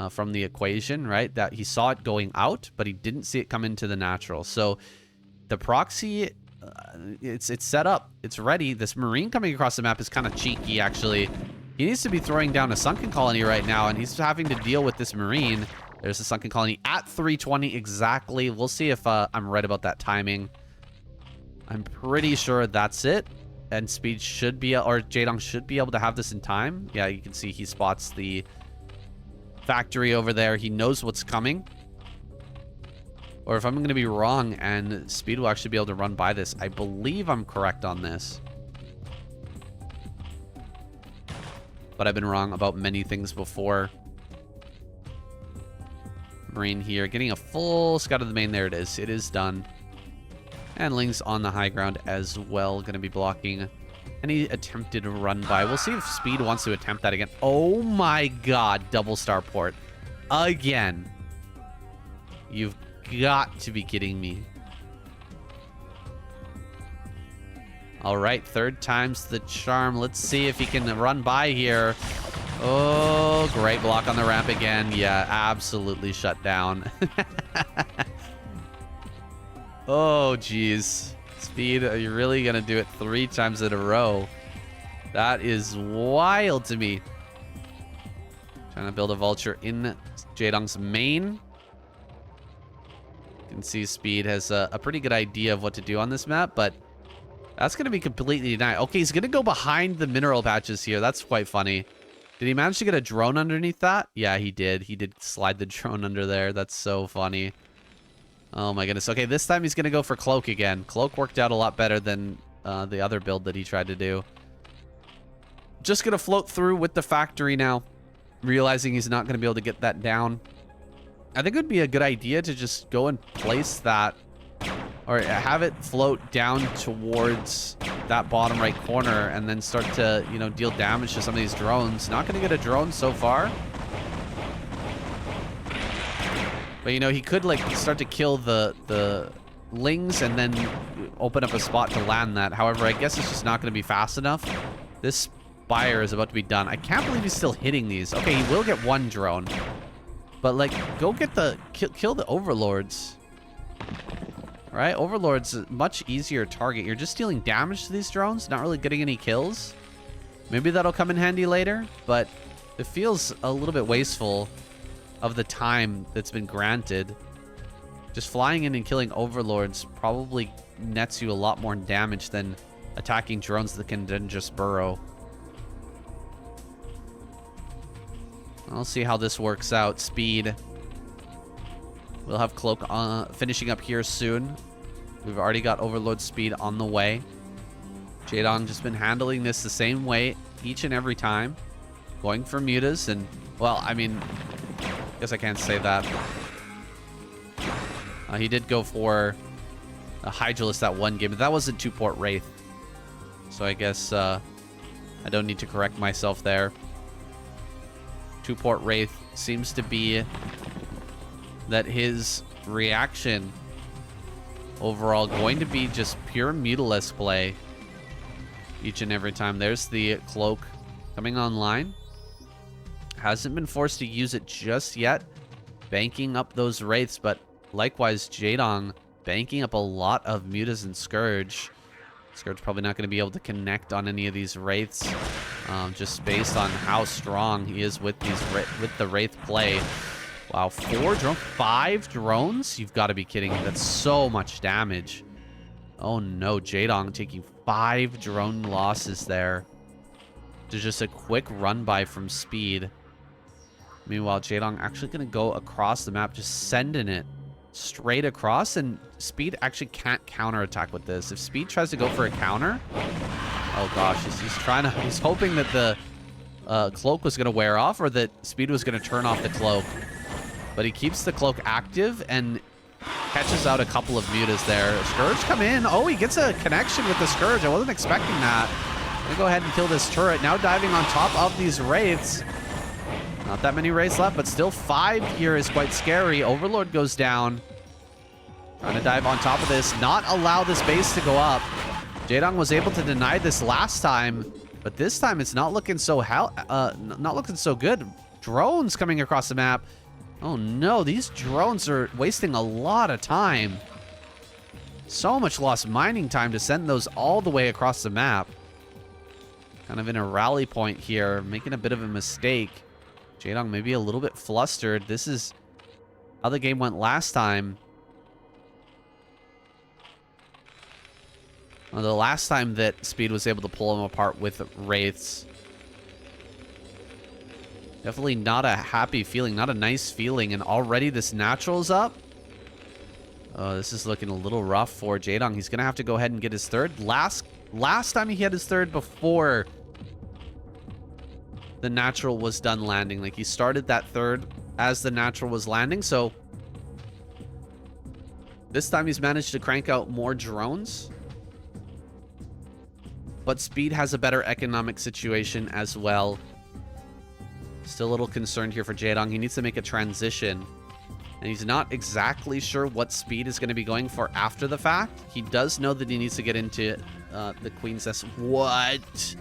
from the equation, right? That he saw it going out, but he didn't see it come into the natural. So the proxy, it's set up. It's ready. This Marine coming across the map is kind of cheeky, actually. He needs to be throwing down a sunken colony right now, and he's having to deal with this Marine. There's a sunken colony at 3:20 exactly. We'll see if I'm right about that timing. I'm pretty sure that's it. And Speed should be, or Jaedong should be able to have this in time. Yeah, you can see he spots the factory over there. He knows what's coming. Or if I'm going to be wrong and Speed will actually be able to run by this. I believe I'm correct on this. But I've been wrong about many things before. Marine here, getting a full scout of the main. There it is. It is done. And Ling's on the high ground as well. Going to be blocking any attempted run by. We'll see if Speed wants to attempt that again. Oh my god. Double starport. Again. You've got to be kidding me. Alright. Third time's the charm. Let's see if he can run by here. Oh, great block on the ramp again. Yeah, absolutely shut down. Oh, geez. Speed, are you really going to do it 3 times in a row? That is wild to me. Trying to build a vulture in Jaedong's main. You can see Speed has a pretty good idea of what to do on this map, but that's going to be completely denied. Okay, he's going to go behind the mineral patches here. That's quite funny. Did he manage to get a drone underneath that? Yeah, he did. He did slide the drone under there. That's so funny. Oh my goodness. Okay, this time he's going to go for Cloak again. Cloak worked out a lot better than the other build that he tried to do. Just going to float through with the factory now, realizing he's not going to be able to get that down. I think it would be a good idea to just go and place that, or have it float down towards that bottom right corner and then start to, you know, deal damage to some of these drones. Not going to get a drone so far. But, you know, he could, like, start to kill the Lings and then open up a spot to land that. However, I guess it's just not going to be fast enough. This Spire is about to be done. I can't believe he's still hitting these. Okay, he will get 1 drone. But, like, go get the... Kill the Overlords. Right? Overlord's a much easier target. You're just dealing damage to these drones, not really getting any kills. Maybe that'll come in handy later, but it feels a little bit wasteful of the time that's been granted. Just flying in and killing Overlords probably nets you a lot more damage than attacking drones that can then just burrow. I'll see how this works out. Speed. We'll have Cloak finishing up here soon. We've already got Overlord Speed on the way. Jaedong just been handling this the same way each and every time. Going for mutas and, well, I mean, I guess I can't say that. He did go for a Hydralisk that one game, but that wasn't 2-port Wraith. So I guess I don't need to correct myself there. 2-port Wraith seems to be that his reaction overall going to be just pure Mutalisk play each and every time. There's the Cloak coming online. Hasn't been forced to use it just yet. Banking up those Wraiths, but likewise, Jaedong banking up a lot of Mutas and Scourge. Scourge probably not going to be able to connect on any of these Wraiths, just based on how strong he is with the Wraith play. Wow, 5 drones? You've got to be kidding me. That's so much damage. Oh no, Jaedong taking 5 drone losses there. There's just a quick run by from Speed. Meanwhile, Jaedong actually going to go across the map, just sending it straight across, and Speed actually can't counterattack with this. If Speed tries to go for a counter, oh gosh, he's hoping that the cloak was going to wear off, or that Speed was going to turn off the cloak. But he keeps the cloak active and catches out a couple of Mutas there. Scourge come in. Oh, he gets a connection with the Scourge. I wasn't expecting that. Gonna go ahead and kill this turret. Now diving on top of these Wraiths. Not that many Wraiths left, but still 5 here is quite scary. Overlord goes down. Trying to dive on top of this. Not allow this base to go up. Jaedong was able to deny this last time, but this time it's not looking so not looking so good. Drones coming across the map. Oh no, these drones are wasting a lot of time. So much lost mining time to send those all the way across the map. Kind of in a rally point here, making a bit of a mistake. Jaedong maybe a little bit flustered. This is how the game went last time. Well, the last time that Speed was able to pull him apart with Wraiths. Definitely not a happy feeling, not a nice feeling. And already this natural's up. Oh, this is looking a little rough for Jaedong. He's going to have to go ahead and get his third. Last time he had his third before the natural was done landing. Like, he started that third as the natural was landing. So this time he's managed to crank out more drones. But Speed has a better economic situation as well. Still a little concerned here for Jaedong. He needs to make a transition. And he's not exactly sure what Speed is going to be going for after the fact. He does know that he needs to get into the Queen's Nest. What?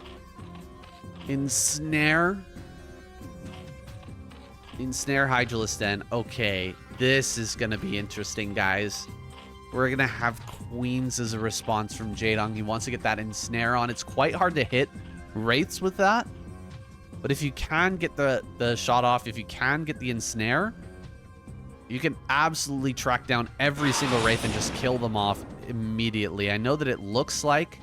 Ensnare? Ensnare Hydralisk Den. Okay, this is going to be interesting, guys. We're going to have Queens as a response from Jaedong. He wants to get that Ensnare on. It's quite hard to hit Wraiths with that. But if you can get the shot off, if you can get the Ensnare, you can absolutely track down every single Wraith and just kill them off immediately. I know that it looks like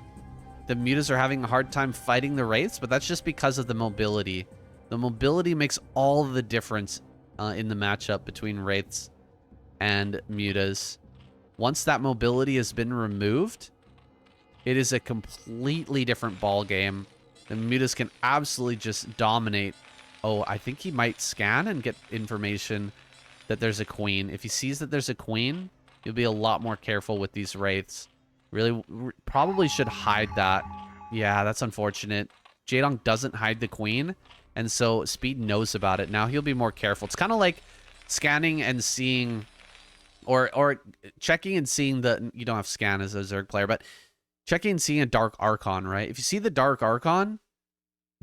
the Mutas are having a hard time fighting the Wraiths, but that's just because of the mobility. The mobility makes all the difference in the matchup between Wraiths and Mutas. Once that mobility has been removed, it is a completely different ball game. The Mutas can absolutely just dominate. Oh, I think he might scan and get information that there's a queen. If he sees that there's a queen, he'll be a lot more careful with these Wraiths. Really, probably should hide that. Yeah, that's unfortunate. Jaedong doesn't hide the queen, and so Speed knows about it. Now he'll be more careful. It's kind of like scanning and seeing, or checking and seeing the, you don't have scan as a Zerg player, but checking and seeing a Dark Archon, right? If you see the Dark Archon,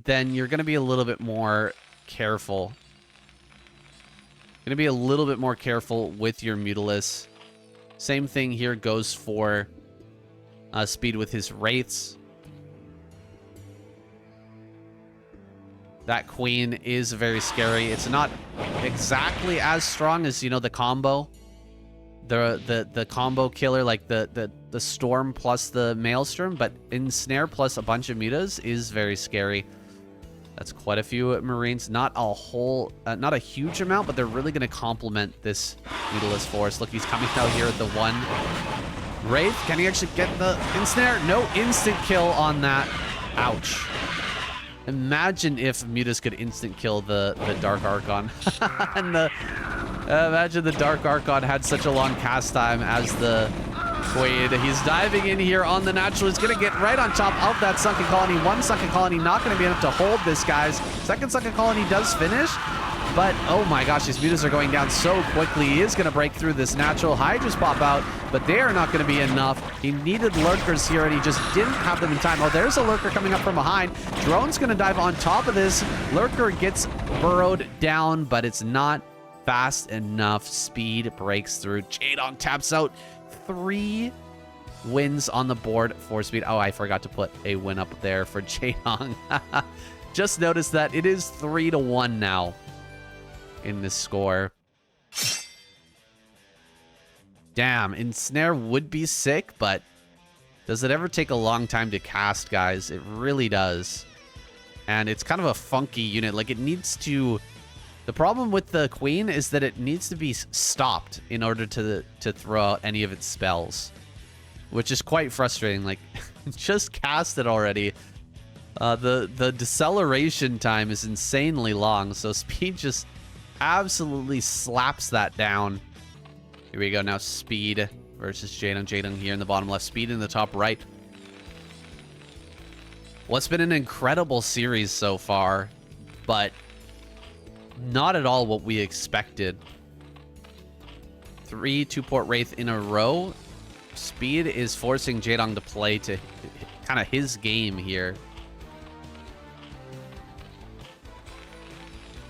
then you're going to be a little bit more careful. Going to be a little bit more careful with your Mutalisk. Same thing here goes for Speed with his Wraiths. That Queen is very scary. It's not exactly as strong as, you know, the combo. The combo killer, like the Storm plus the Maelstrom, but Ensnare plus a bunch of Mutas is very scary. That's quite a few Marines. Not a huge amount, but they're really going to complement this Mutalisk force. Look, he's coming out here at the one Wraith. Can he actually get the Ensnare? No instant kill on that. Ouch. Imagine if Mutas could instant kill the Dark Archon. And imagine the Dark Archon had such a long cast time as the Queen. He's diving in here on the natural. He's going to get right on top of that Sunken Colony. One Sunken Colony not going to be enough to hold this, guys. Second Sunken Colony does finish. but oh my gosh, these mutas are going down so quickly. He is going to break through this natural. Hydras pop out, but they are not going to be enough. He needed lurkers here, and he just didn't have them in time. Oh, there's a lurker coming up from behind. Drone's going to dive on top of this. Lurker gets burrowed down, but it's not fast enough. Speed breaks through. Jaedong taps out. 3 wins on the board for Speed. Oh, I forgot to put a win up there for Jaedong. Just noticed that it is 3-1 now in this score. Damn, Ensnare would be sick, but does it ever take a long time to cast, guys? It really does. And it's kind of a funky unit. Like, it needs to... The problem with the Queen is that it needs to be stopped in order to throw out any of its spells, which is quite frustrating. Like, just cast it already. The deceleration time is insanely long, so Speed just absolutely slaps that down. Here we go now. Speed versus Jaedong. Jaedong here in the bottom left. Speed in the top right. Well, it's been an incredible series so far, but not at all what we expected. 3 2-port Wraith in a row. Speed is forcing Jaedong to play to kind of his game here.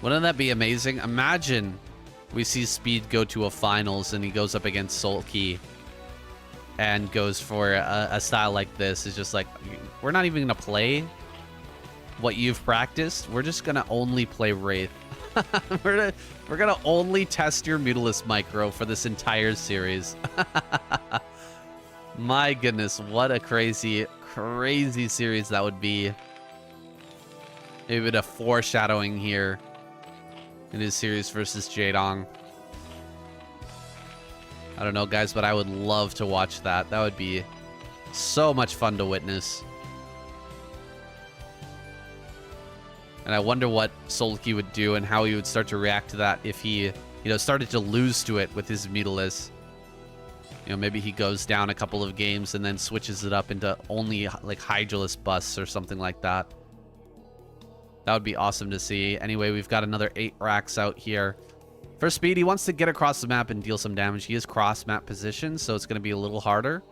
Wouldn't that be amazing? Imagine we see Speed go to a finals and he goes up against Sulky and goes for a style like this. It's just like, we're not even going to play what you've practiced. We're just going to only play Wraith. We're going to only test your Mutalist Micro for this entire series. My goodness, what a crazy, crazy series that would be. Maybe a foreshadowing here in his series versus Jaedong. I don't know, guys, but I would love to watch that. That would be so much fun to witness. And I wonder what Sulky would do and how he would start to react to that if he, started to lose to it with his Mutalis. Maybe he goes down a couple of games and then switches it up into only like Hydralisk busts or something like that. That would be awesome to see. Anyway, we've got another 8 racks out here. For Speed, he wants to get across the map and deal some damage. He is cross-map position, so it's going to be a little harder.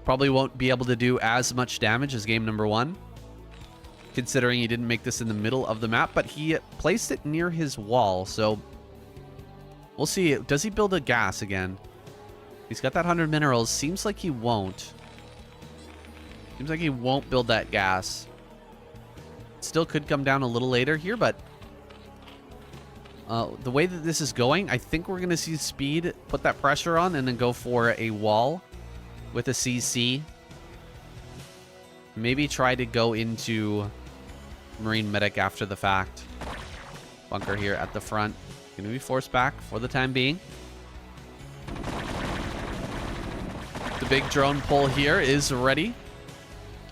Probably won't be able to do as much damage as game number 1, considering he didn't make this in the middle of the map, but he placed it near his wall, so we'll see. Does he build a gas again? He's got that 100 minerals. Seems like he won't. Seems like he won't build that gas. Still could come down a little later here, but the way that this is going, I think we're going to see Speed put that pressure on and then go for a wall with a CC. Maybe try to go into Marine Medic after the fact. Bunker here at the front. Going to be forced back for the time being. The big drone pull here is ready.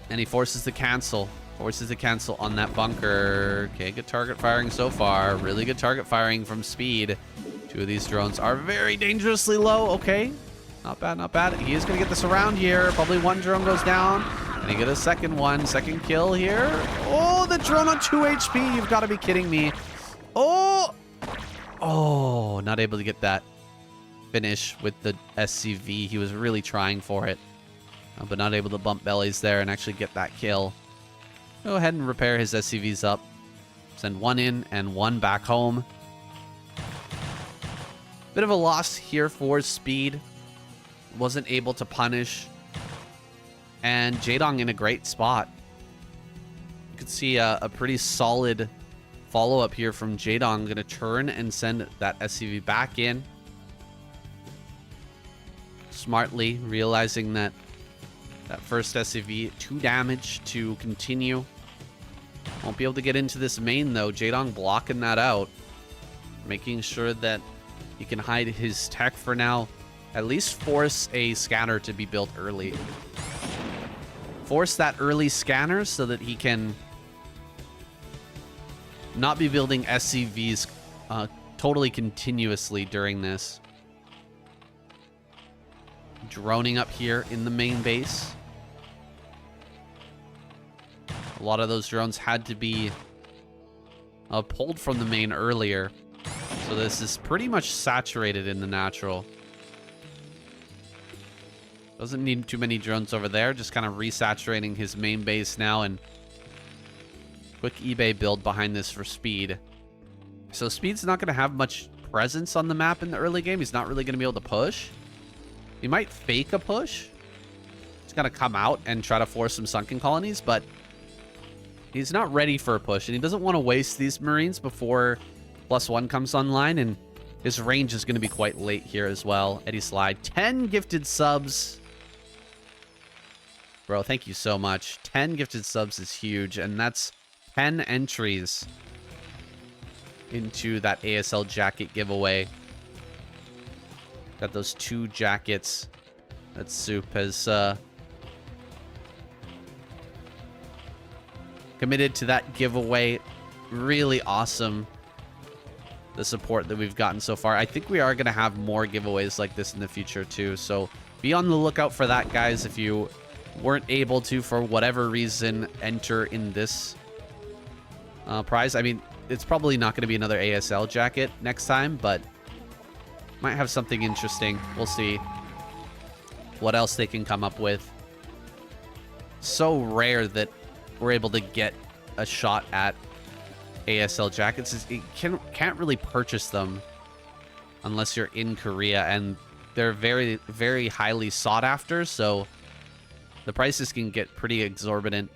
And he forces the cancel. Forces the cancel on that bunker. Okay, good target firing so far. Really good target firing from Speed. 2 of these drones are very dangerously low. Okay. Not bad, not bad. He is going to get this around here. Probably 1 drone goes down. And he get a second one. Second kill here. Oh, the drone on 2 HP. You've got to be kidding me. Oh! Oh, not able to get that finish with the SCV. He was really trying for it. But not able to bump bellies there and actually get that kill. Go ahead and repair his SCVs up. Send 1 in and 1 back home. Bit of a loss here for Speed. Wasn't able to punish. And Jaedong in a great spot. You can see a pretty solid follow-up here from Jaedong. Going to turn and send that SCV back in. Smartly realizing that first SCV, 2 damage to continue. Won't be able to get into this main, though. Jaedong blocking that out. Making sure that he can hide his tech for now. At least force a scanner to be built early. Force that early scanner so that he can not be building SCVs totally continuously during this. Droning up here in the main base. A lot of those drones had to be pulled from the main earlier. So this is pretty much saturated in the natural. Doesn't need too many drones over there. Just kind of resaturating his main base now. And quick eBay build behind this for Speed. So Speed's not going to have much presence on the map in the early game. He's not really going to be able to push. He might fake a push. He's going to come out and try to force some sunken colonies, but he's not ready for a push, and he doesn't want to waste these Marines before +1 comes online, and his range is going to be quite late here as well. Eddie Slide, 10 gifted subs. Bro, thank you so much. 10 gifted subs is huge, and that's 10 entries into that ASL jacket giveaway. Got those 2 jackets that SOOP has committed to that giveaway. Really awesome, the support that we've gotten so far. I think we are going to have more giveaways like this in the future too, so be on the lookout for that, guys. If you weren't able to, for whatever reason, enter in this prize, I mean, it's probably not going to be another ASL jacket next time, but might have something interesting. We'll see what else they can come up with. So rare that we're able to get a shot at ASL jackets. You can't really purchase them unless you're in Korea, and they're very, very highly sought after, so the prices can get pretty exorbitant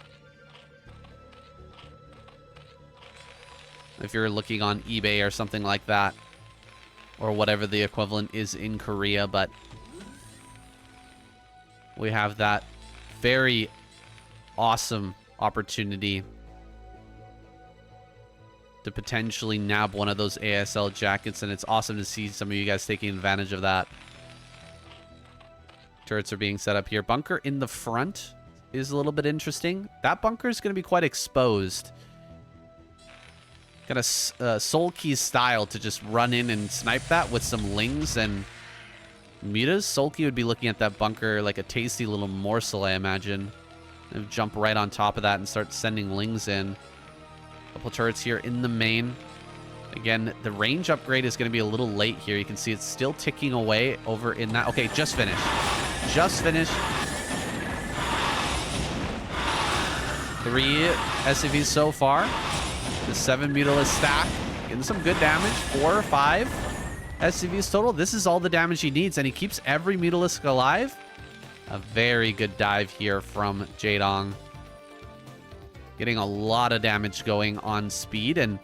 if you're looking on eBay or something like that, or whatever the equivalent is in Korea. But we have that very awesome opportunity to potentially nab one of those ASL jackets, and it's awesome to see some of you guys taking advantage of that. Turrets are being set up here. Bunker in the front is a little bit interesting. That bunker is going to be quite exposed. Kind of Soul Key style to just run in and snipe that with some lings and mutas. Soul Key would be looking at that bunker like a tasty little morsel, I imagine. And jump right on top of that and start sending lings in. Couple turrets here in the main. Again, the range upgrade is going to be a little late here. You can see it's still ticking away over in that. Okay, just finished. Just finished. 3 SCVs so far. The 7 Mutilus stack. Getting some good damage. 4 or 5 SCVs total. This is all the damage he needs, and he keeps every Mutalisk alive. A very good dive here from Jaedong. Getting a lot of damage going on Speed, and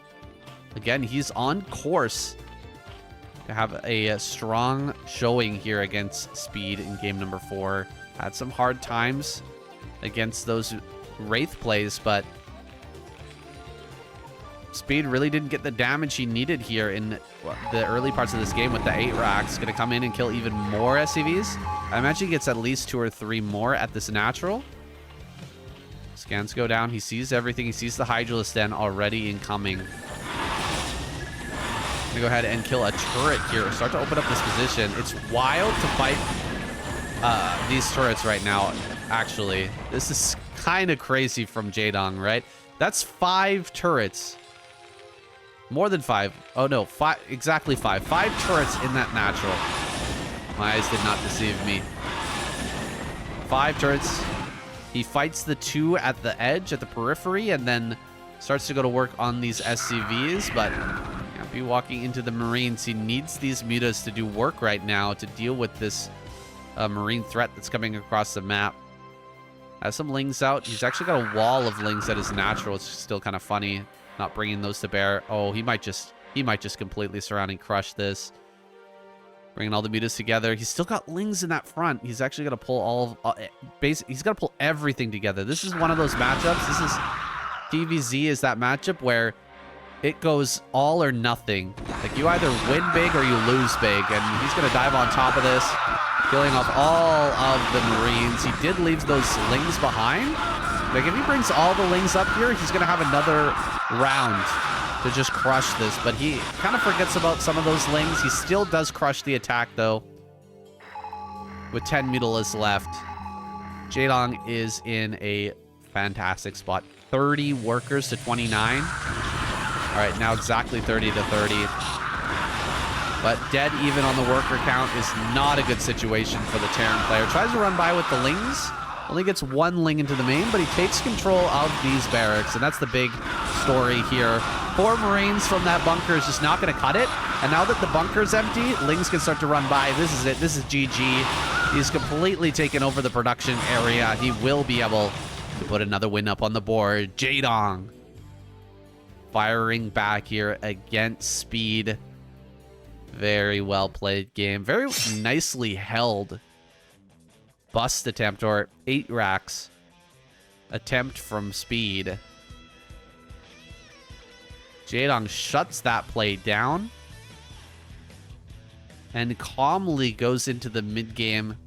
again, he's on course to have a strong showing here against Speed in game number 4. Had some hard times against those Wraith plays, but Speed really didn't get the damage he needed here in the early parts of this game with the 8 racks. Going to come in and kill even more SCVs. I imagine he gets at least 2 or 3 more at this natural. Scans go down. He sees everything. He sees the Hydralisk Den already incoming. Going to go ahead and kill a turret here. Start to open up this position. It's wild to fight these turrets right now, actually. This is kind of crazy from Jaedong, right? That's 5 turrets. More than 5. Oh, no. 5. Exactly 5. 5 turrets in that natural. My eyes did not deceive me. 5 turrets. He fights the 2 at the edge, at the periphery, and then starts to go to work on these SCVs, but can't be walking into the Marines. He needs these mutas to do work right now to deal with this Marine threat that's coming across the map. Has some lings out. He's actually got a wall of lings that is natural. It's still kind of funny not bringing those to bear. Oh, he might just completely surround and crush this. Bringing all the mutas together. He's still got lings in that front. He's actually going to pull all of... he's got to pull everything together. This is one of those matchups. This is... DVZ is that matchup where it goes all or nothing. Like, you either win big or you lose big. And he's going to dive on top of this, killing off all of the Marines. He did leave those lings behind. Like, if he brings all the lings up here, he's going to have another round to just crush this, but he kind of forgets about some of those lings. He still does crush the attack, though, with 10 Mutilas left. Jaedong is in a fantastic spot. 30 workers to 29. All right, now exactly 30 to 30. But dead even on the worker count is not a good situation for the Terran player. Tries to run by with the Lings. Only gets one Ling into the main, but he takes control of these barracks, and that's the big story here. 4 Marines from that bunker is just not going to cut it. And now that the bunker's empty, Lings can start to run by. This is it. This is GG. He's completely taken over the production area. He will be able to put another win up on the board. Jaedong firing back here against Speed. Very well played game. Very nicely held. Bust attempt, or 8 racks attempt from Speed. Jaedong shuts that play down and calmly goes into the mid game.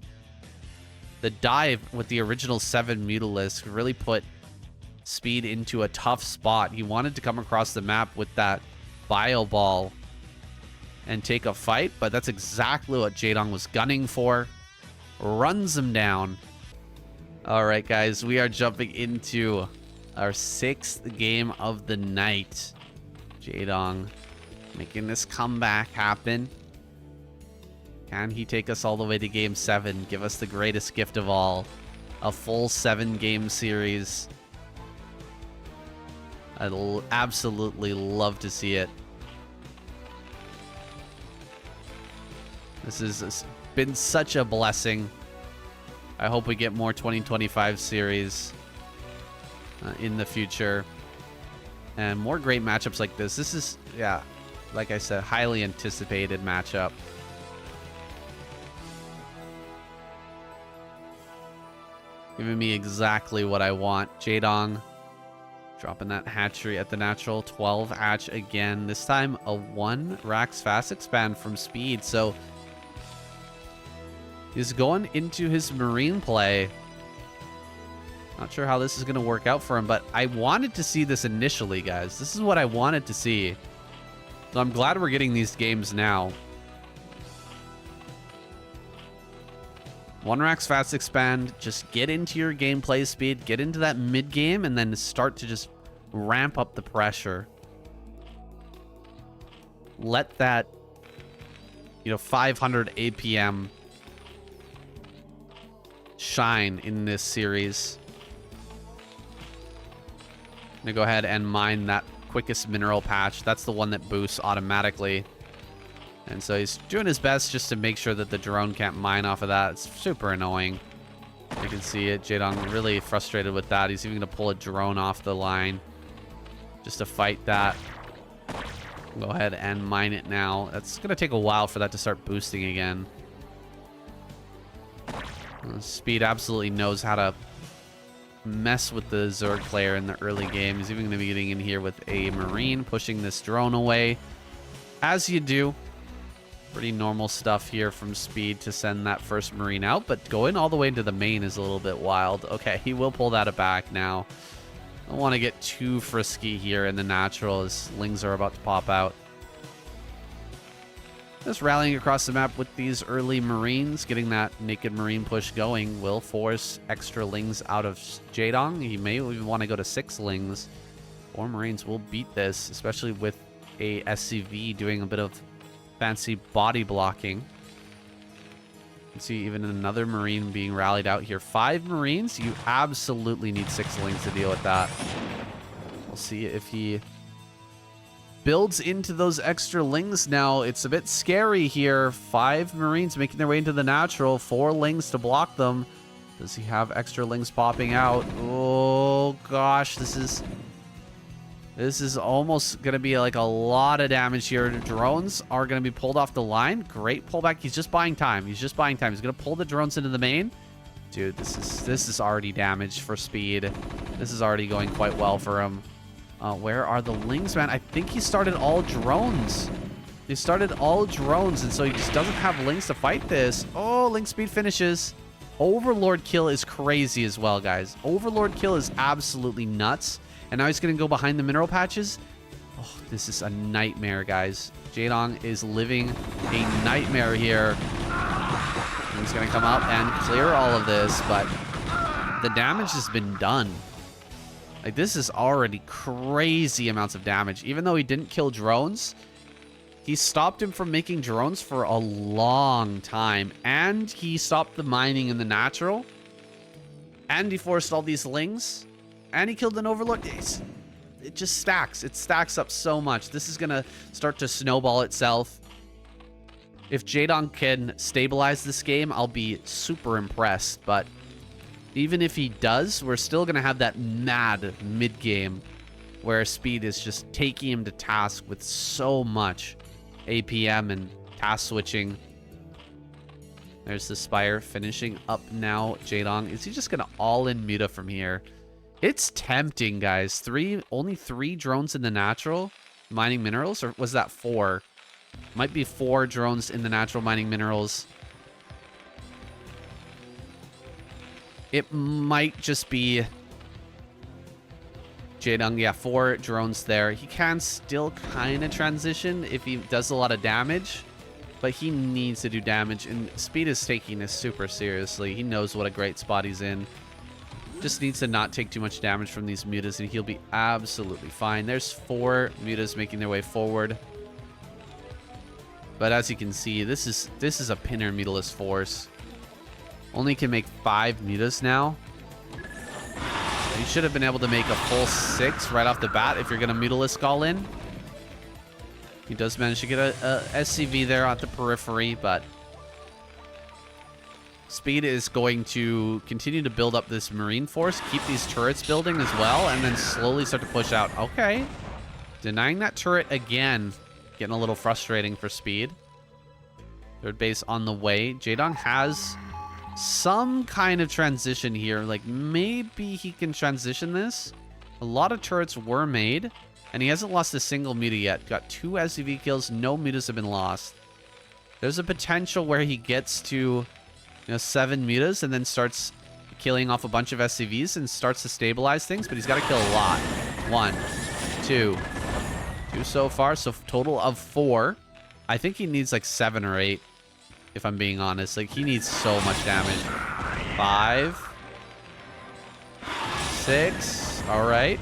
The dive with the original 7 Mutalisks really put Speed into a tough spot. He wanted to come across the map with that bio ball and take a fight, but that's exactly what Jaedong was gunning for. Runs him down. All right, guys, we are jumping into our 6th game of the night. Jaedong making this comeback happen. Can he take us all the way to game 7? Give us the greatest gift of all. A full 7-game series. I'd absolutely love to see it. This has been such a blessing. I hope we get more 2025 series in the future. And more great matchups like this. This is, yeah, like I said, highly anticipated matchup. Giving me exactly what I want. Jaedong dropping that hatchery at the natural. 12 hatch again. This time a 1 Rax fast expand from Speed. So he's going into his Marine play. Not sure how this is going to work out for him, but I wanted to see this initially, guys. This is what I wanted to see. So I'm glad we're getting these games now. 1 Rax fast expand. Just get into your gameplay speed. Get into that mid game and then start to just ramp up the pressure. Let that, 500 APM shine in this series. I'm gonna go ahead and mine that quickest mineral patch. That's the one that boosts automatically. And so he's doing his best just to make sure that the drone can't mine off of that. It's super annoying. You can see it. Jaedong really frustrated with that. He's even gonna pull a drone off the line just to fight that. Go ahead and mine it now. That's gonna take a while for that to start boosting again. Speed absolutely knows how to mess with the Zerg player in the early game. He's even going to be getting in here with a Marine, pushing this drone away. As you do. Pretty normal stuff here from Speed to send that first Marine out, but going all the way into the main is a little bit wild. Okay, he will pull that back now. I don't want to get too frisky here in the natural as Lings are about to pop out. Just rallying across the map with these early Marines, getting that naked Marine push going will force extra Lings out of Jaedong. He may even want to go to 6 Lings. 4 Marines will beat this, especially with a SCV doing a bit of fancy body blocking. You can see even another Marine being rallied out here. 5 Marines, you absolutely need 6 Lings to deal with that. We'll see if he builds into those extra Lings now. It's a bit scary here. 5 Marines making their way into the natural. 4 Lings to block them. Does he have extra Lings popping out? Oh gosh, this is almost going to be like a lot of damage here. Drones are going to be pulled off the line. Great pullback. He's just buying time. He's just buying time. He's going to pull the drones into the main. Dude, this is already damaged for Speed. This is already going quite well for him. Where are the Lings, man? I think he started all drones. He started all drones, and so he just doesn't have Lings to fight this. Oh, Ling Speed finishes. Overlord kill is crazy as well, guys. Overlord kill is absolutely nuts. And now he's going to go behind the mineral patches. Oh, this is a nightmare, guys. Jaedong is living a nightmare here. He's going to come up and clear all of this, but the damage has been done. Like, this is already crazy amounts of damage. Even though he didn't kill drones, he stopped him from making drones for a long time. And he stopped the mining in the natural. And he forced all these lings. And he killed an overlord. It just stacks. It stacks up so much. This is going to start to snowball itself. If Jaedong can stabilize this game, I'll be super impressed. But even if he does, we're still going to have that mad mid-game where Speed is just taking him to task with so much APM and task switching. There's the Spire finishing up now. Jaedong, is he just going to all-in Muta from here? It's tempting, guys. Only 3 drones in the natural mining minerals, or was that 4? Might be 4 drones in the natural mining minerals. It might just be Jaedong. Yeah, 4 drones there. He can still kind of transition if he does a lot of damage, but he needs to do damage, and Speed is taking this super seriously. He knows what a great spot he's in. Just needs to not take too much damage from these mutas, and he'll be absolutely fine. There's 4 mutas making their way forward. But as you can see, this is a pinner mutalist force. Only can make 5 mutas now. You should have been able to make a full 6 right off the bat if you're going to mutalist call in. He does manage to get a SCV there at the periphery, but Speed is going to continue to build up this marine force, keep these turrets building as well, and then slowly start to push out. Okay. Denying that turret again. Getting a little frustrating for Speed. Third base on the way. Jaedong has some kind of transition here. Like, maybe he can transition this. A lot of turrets were made, and he hasn't lost a single muta yet. Got 2 SCV kills. No mutas have been lost. There's a potential where he gets to 7 mutas and then starts killing off a bunch of SCVs and starts to stabilize things, but he's got to kill a lot. 1, 2 so far, so total of 4. I think he needs like 7 or 8, if I'm being honest. Like, he needs so much damage. 5, 6. All right.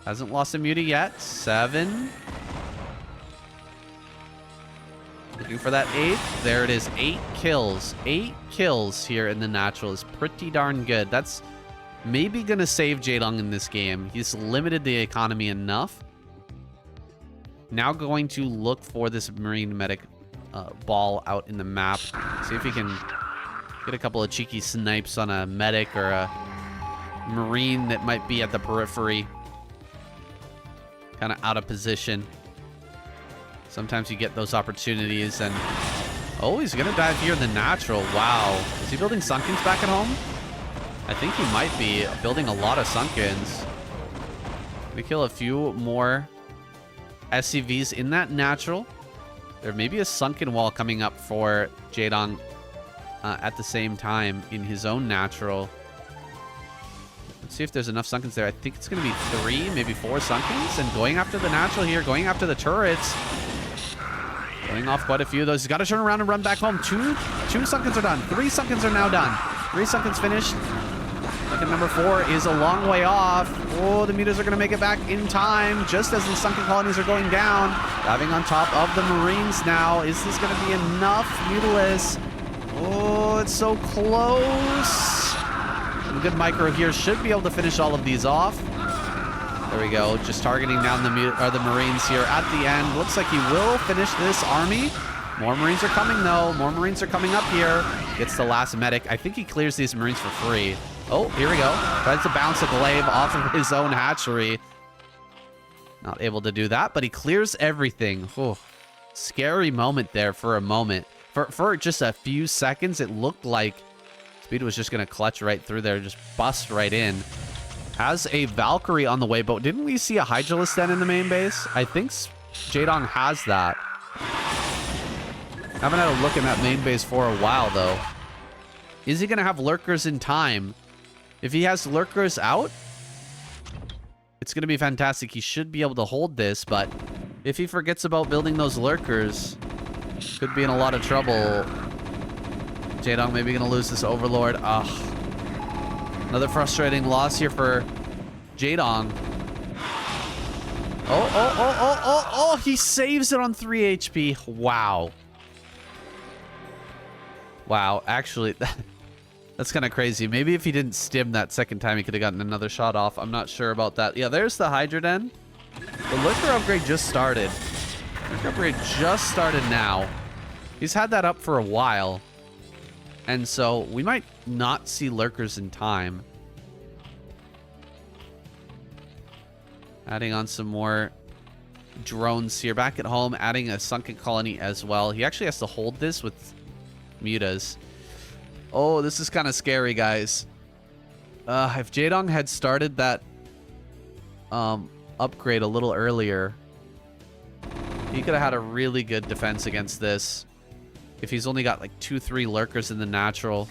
Hasn't lost a muta yet. 7. Looking for that 8th. There it is. 8 kills. 8 kills here in the natural is pretty darn good. That's maybe going to save Jaedong in this game. He's limited the economy enough. Now going to look for this marine medic ball out in the map. See if he can get a couple of cheeky snipes on a medic or a marine that might be at the periphery. Kind of out of position. Sometimes you get those opportunities, and oh, he's gonna dive here in the natural. Wow. Is he building Sunkens back at home? I think he might be building a lot of Sunkens. We kill a few more SCVs in that natural. There may be a sunken wall coming up for Jaedong at the same time in his own natural. Let's see if there's enough Sunkens there. I think it's going to be 3, maybe 4 Sunkens. And going after the natural here, going after the turrets. Going off quite a few of those. He's got to turn around and run back home. 2 Sunkens are done. 3 Sunkens are now done. 3 Sunkens finished. Sunken number 4 is a long way off. Oh, the mutas are going to make it back in time just as the sunken colonies are going down. Diving on top of the marines now. Is this going to be enough? Mutalists. Oh, it's so close. A good micro here should be able to finish all of these off. There we go. Just targeting down the marines here at the end. Looks like he will finish this army. More marines are coming, though. More marines are coming up here. Gets the last medic. I think he clears these marines for free. Oh, here we go. Tries to bounce a glaive off of his own hatchery. Not able to do that, but he clears everything. Oh, scary moment there for a moment. For just a few seconds, it looked like Speed was just going to clutch right through there, just bust right in. Has a Valkyrie on the way, but didn't we see a Hydralisk then in the main base? I think Jaedong has that. Haven't had a look in that main base for a while, though. Is he going to have lurkers in time? If he has lurkers out, it's going to be fantastic. He should be able to hold this, but if he forgets about building those lurkers, could be in a lot of trouble. Jaedong maybe going to lose this Overlord. Ugh. Another frustrating loss here for Jadong. Oh, he saves it on 3 HP. Wow. Wow, actually, that's kind of crazy. Maybe if he didn't stim that second time, he could have gotten another shot off. I'm not sure about that. Yeah, there's the Hydra Den. The Lurker upgrade just started. Lurker upgrade just started now. He's had that up for a while. And so we might not see Lurkers in time. Adding on some more drones here. Back at home, adding a sunken colony as well. He actually has to hold this with mutas. Oh, this is kind of scary, guys. If Jadong had started that upgrade a little earlier, he could have had a really good defense against this. If he's only got like 2-3 lurkers in the natural,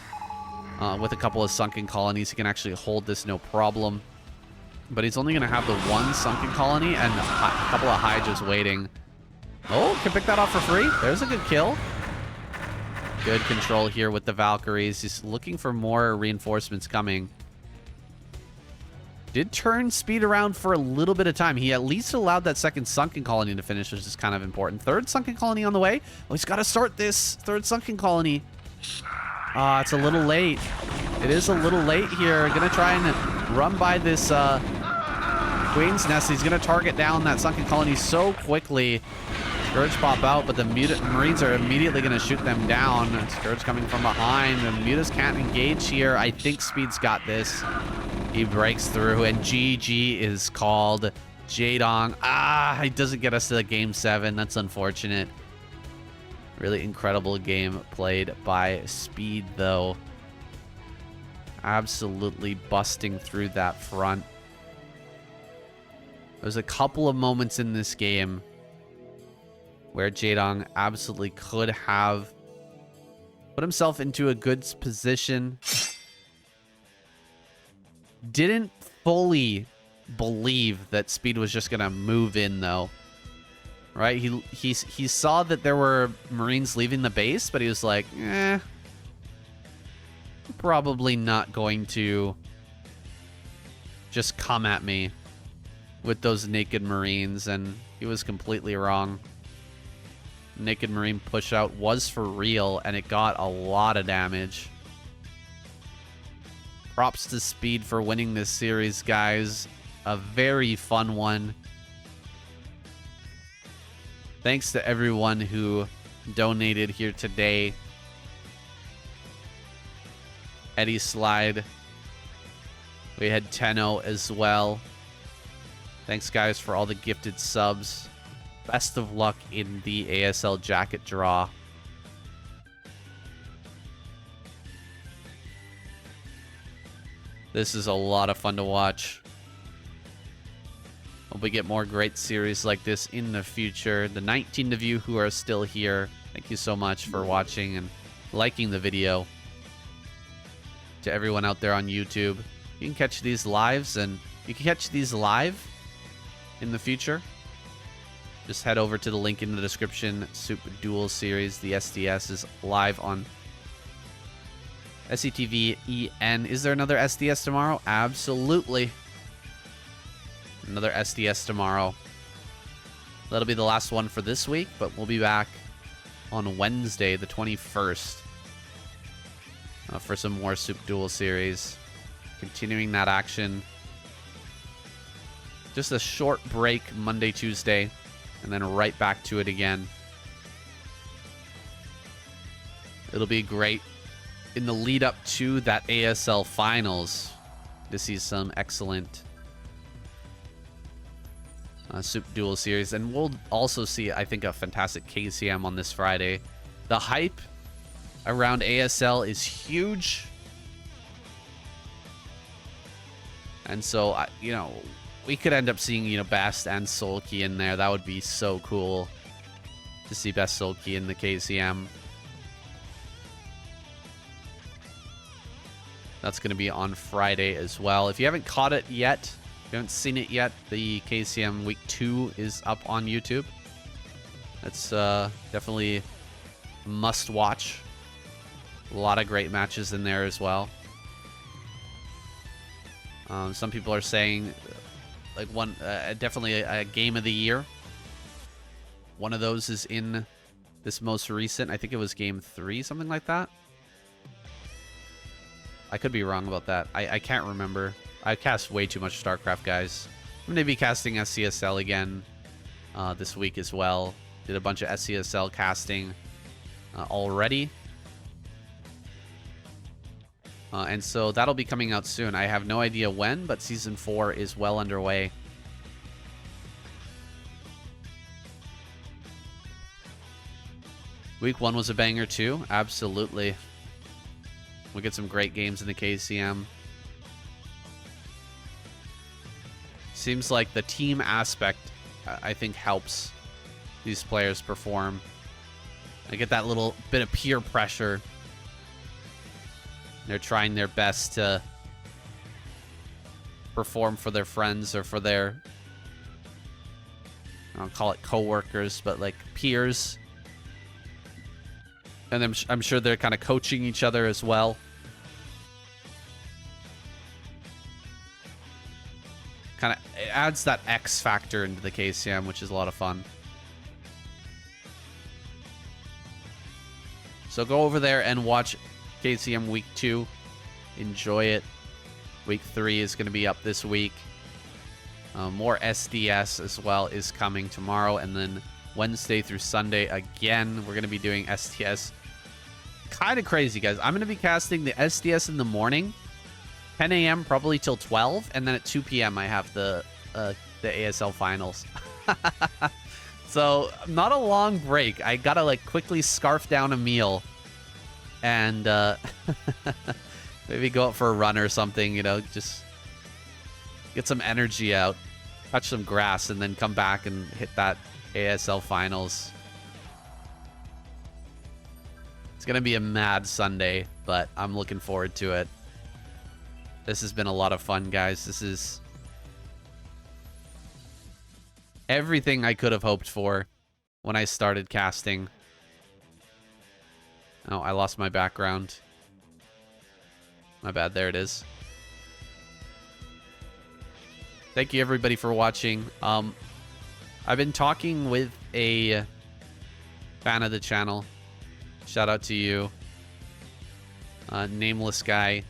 with a couple of sunken colonies, he can actually hold this no problem. But he's only going to have the one sunken colony and a couple of hydras waiting. Oh, can pick that off for free. There's a good kill. Good control here with the Valkyries. He's looking for more reinforcements coming. Did turn speed around for a little bit of time. He at least allowed that second sunken colony to finish, which is kind of important. Third sunken colony on the way. Oh, he's got to start this third sunken colony. It's a little late. It is a little late here. Gonna try and run by this Queen's Nest. He's gonna target down that sunken colony so quickly. Scourge pop out, but the Marines are immediately going to shoot them down. Scourge coming from behind. The Mutas can't engage here. I think Speed's got this. He breaks through, and GG is called. Jadong. He doesn't get us to the game 7. That's unfortunate. Really incredible game played by Speed, though. Absolutely busting through that front. There's a couple of moments in this game where Jadong absolutely could have put himself into a good position. Didn't fully believe that Speed was just going to move in, though. Right? He saw that there were Marines leaving the base, but he was like, probably not going to just come at me with those naked Marines, and he was completely wrong. Naked Marine push out was for real, and it got a lot of damage. Props to Speed for winning this series, guys. A very fun one. Thanks to everyone who donated here today. Eddie Slide. We had Tenno as well. Thanks, guys, for all the gifted subs. Best of luck in the ASL jacket draw. This is a lot of fun to watch. Hope we get more great series like this in the future. The 19 of you who are still here, thank you so much for watching and liking the video. To everyone out there on YouTube, you can catch these lives, and you can catch these live in the future. Just head over to the link in the description. SOOP Duel Series, the SDS, is live on SCTV EN. Is there another SDS tomorrow? Absolutely. Another SDS tomorrow. That'll be the last one for this week, but we'll be back on Wednesday, the 21st, for some more SOOP Duel Series. Continuing that action. Just a short break Monday, Tuesday, and then right back to it again. It'll be great in the lead up to that ASL finals to see some excellent SOOP Duel Series. And we'll also see, I think, a fantastic KCM on this Friday. The hype around ASL is huge. And so, you know, we could end up seeing, you know, Best and Sulky in there. That would be so cool to see Best Sulky in the KCM. That's going to be on Friday as well. If you haven't caught it yet, if you haven't seen it yet, the KCM Week 2 is up on YouTube. That's definitely must watch. A lot of great matches in there as well. Some people are saying like one, definitely a game of the year. One of those is in this most recent. I think it was game 3, something like that. I could be wrong about that. I can't remember. I cast way too much StarCraft, guys. I'm going to be casting SCSL again this week as well. Did a bunch of SCSL casting already. And so that'll be coming out soon. I have no idea when, but Season 4 is well underway. Week 1 was a banger too. Absolutely. We get some great games in the KCM. Seems like the team aspect, I think, helps these players perform. I get that little bit of peer pressure. They're trying their best to perform for their friends or for their, I don't call it coworkers, but like peers. And I'm sure they're kind of coaching each other as well. Kind of, it adds that X factor into the KCM, which is a lot of fun. So go over there and watch KCM Week 2. Enjoy it. Week 3 is going to be up this week. More SDS as well is coming tomorrow. And then Wednesday through Sunday, again, we're going to be doing SDS. Kind of crazy, guys. I'm going to be casting the SDS in the morning, 10 a.m. probably till 12, and then at 2 p.m. I have the ASL finals. So not a long break. I gotta like quickly scarf down a meal and maybe go out for a run or something. You know, just get some energy out, touch some grass, and then come back and hit that ASL finals. It's going to be a mad Sunday, but I'm looking forward to it. This has been a lot of fun, guys. This is everything I could have hoped for when I started casting. Oh, I lost my background. My bad. There it is. Thank you, everybody, for watching. I've been talking with a fan of the channel. Shout out to you. Nameless guy.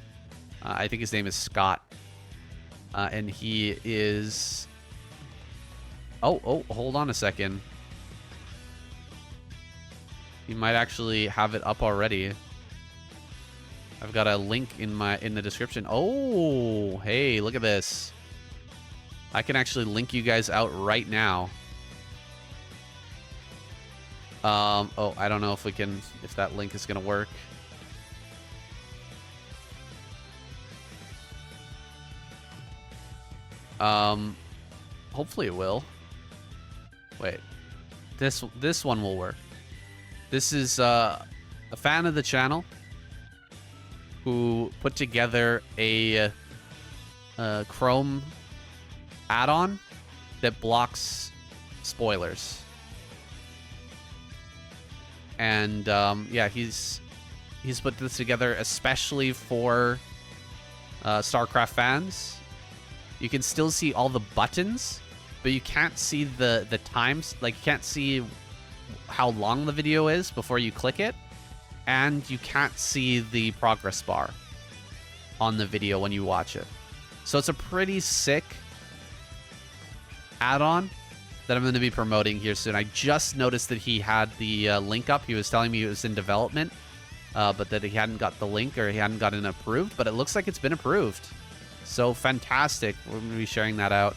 I think his name is Scott. And he is... Oh, hold on a second. He might actually have it up already. I've got a link in the description. Oh, hey, look at this. I can actually link you guys out right now. Oh, I don't know if that link is gonna work. Hopefully it will. Wait, this one will work. This is a fan of the channel who put together a Chrome add-on that blocks spoilers. And yeah, he's put this together especially for Starcraft fans. You can still see all the buttons, but you can't see the times. Like, you can't see how long the video is before you click it, and you can't see the progress bar on the video when you watch it. So it's a pretty sick add-on that I'm going to be promoting here soon. I just noticed that he had the link up. He was telling me it was in development, but that he hadn't got the link, or he hadn't gotten it approved, but it looks like it's been approved. So fantastic. We're going to be sharing that out.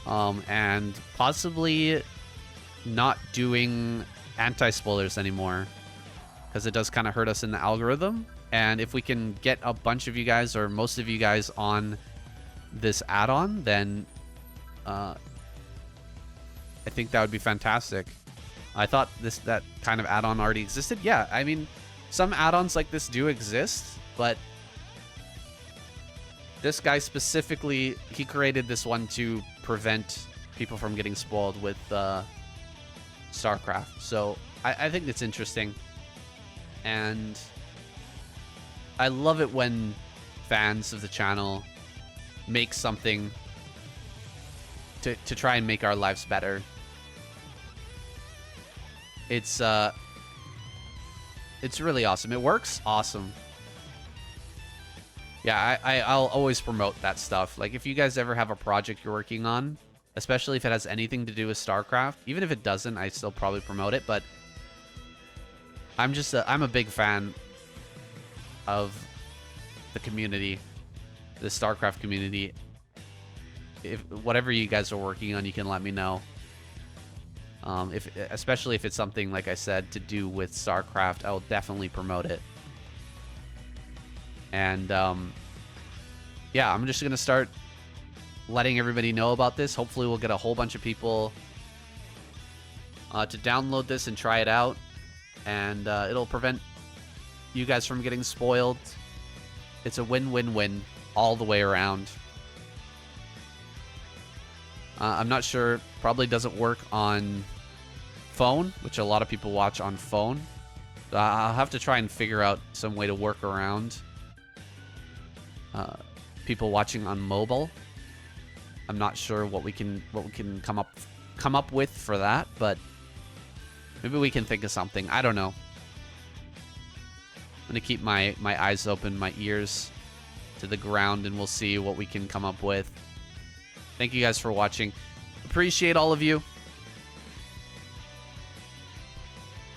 And possibly not doing anti-spoilers anymore, because it does kind of hurt us in the algorithm. And if we can get a bunch of you guys, or most of you guys, on this add-on, then I think that would be fantastic. I thought that kind of add-on already existed. Yeah, I mean, some add-ons like this do exist, but this guy specifically, he created this one to prevent people from getting spoiled with Starcraft. So I think it's interesting. And I love it when fans of the channel make something to try and make our lives better. It's really awesome. It works awesome. Yeah, I'll always promote that stuff. Like, if you guys ever have a project you're working on, especially if it has anything to do with StarCraft, even if it doesn't, I still probably promote it. But I'm a big fan of the community, the StarCraft community. If whatever you guys are working on, you can let me know. Especially if it's something, like I said, to do with StarCraft, I will definitely promote it. And yeah, I'm just gonna start letting everybody know about this. Hopefully we'll get a whole bunch of people to download this and try it out, and it'll prevent you guys from getting spoiled. It's a win-win-win all the way around. I'm not sure, probably doesn't work on phone, which a lot of people watch on phone. I'll have to try and figure out some way to work around people watching on mobile. I'm not sure what we can come up with for that, but maybe we can think of something. I don't know. I'm gonna keep my eyes open, my ears to the ground, and we'll see what we can come up with. Thank you guys for watching. Appreciate all of you.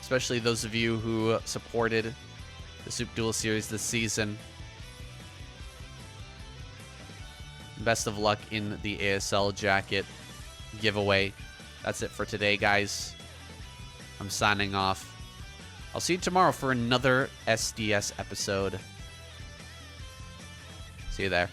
Especially those of you who supported the SOOP Duel series this season. Best of luck in the ASL jacket giveaway. That's it for today, guys. I'm signing off. I'll see you tomorrow for another SDS episode. See you there.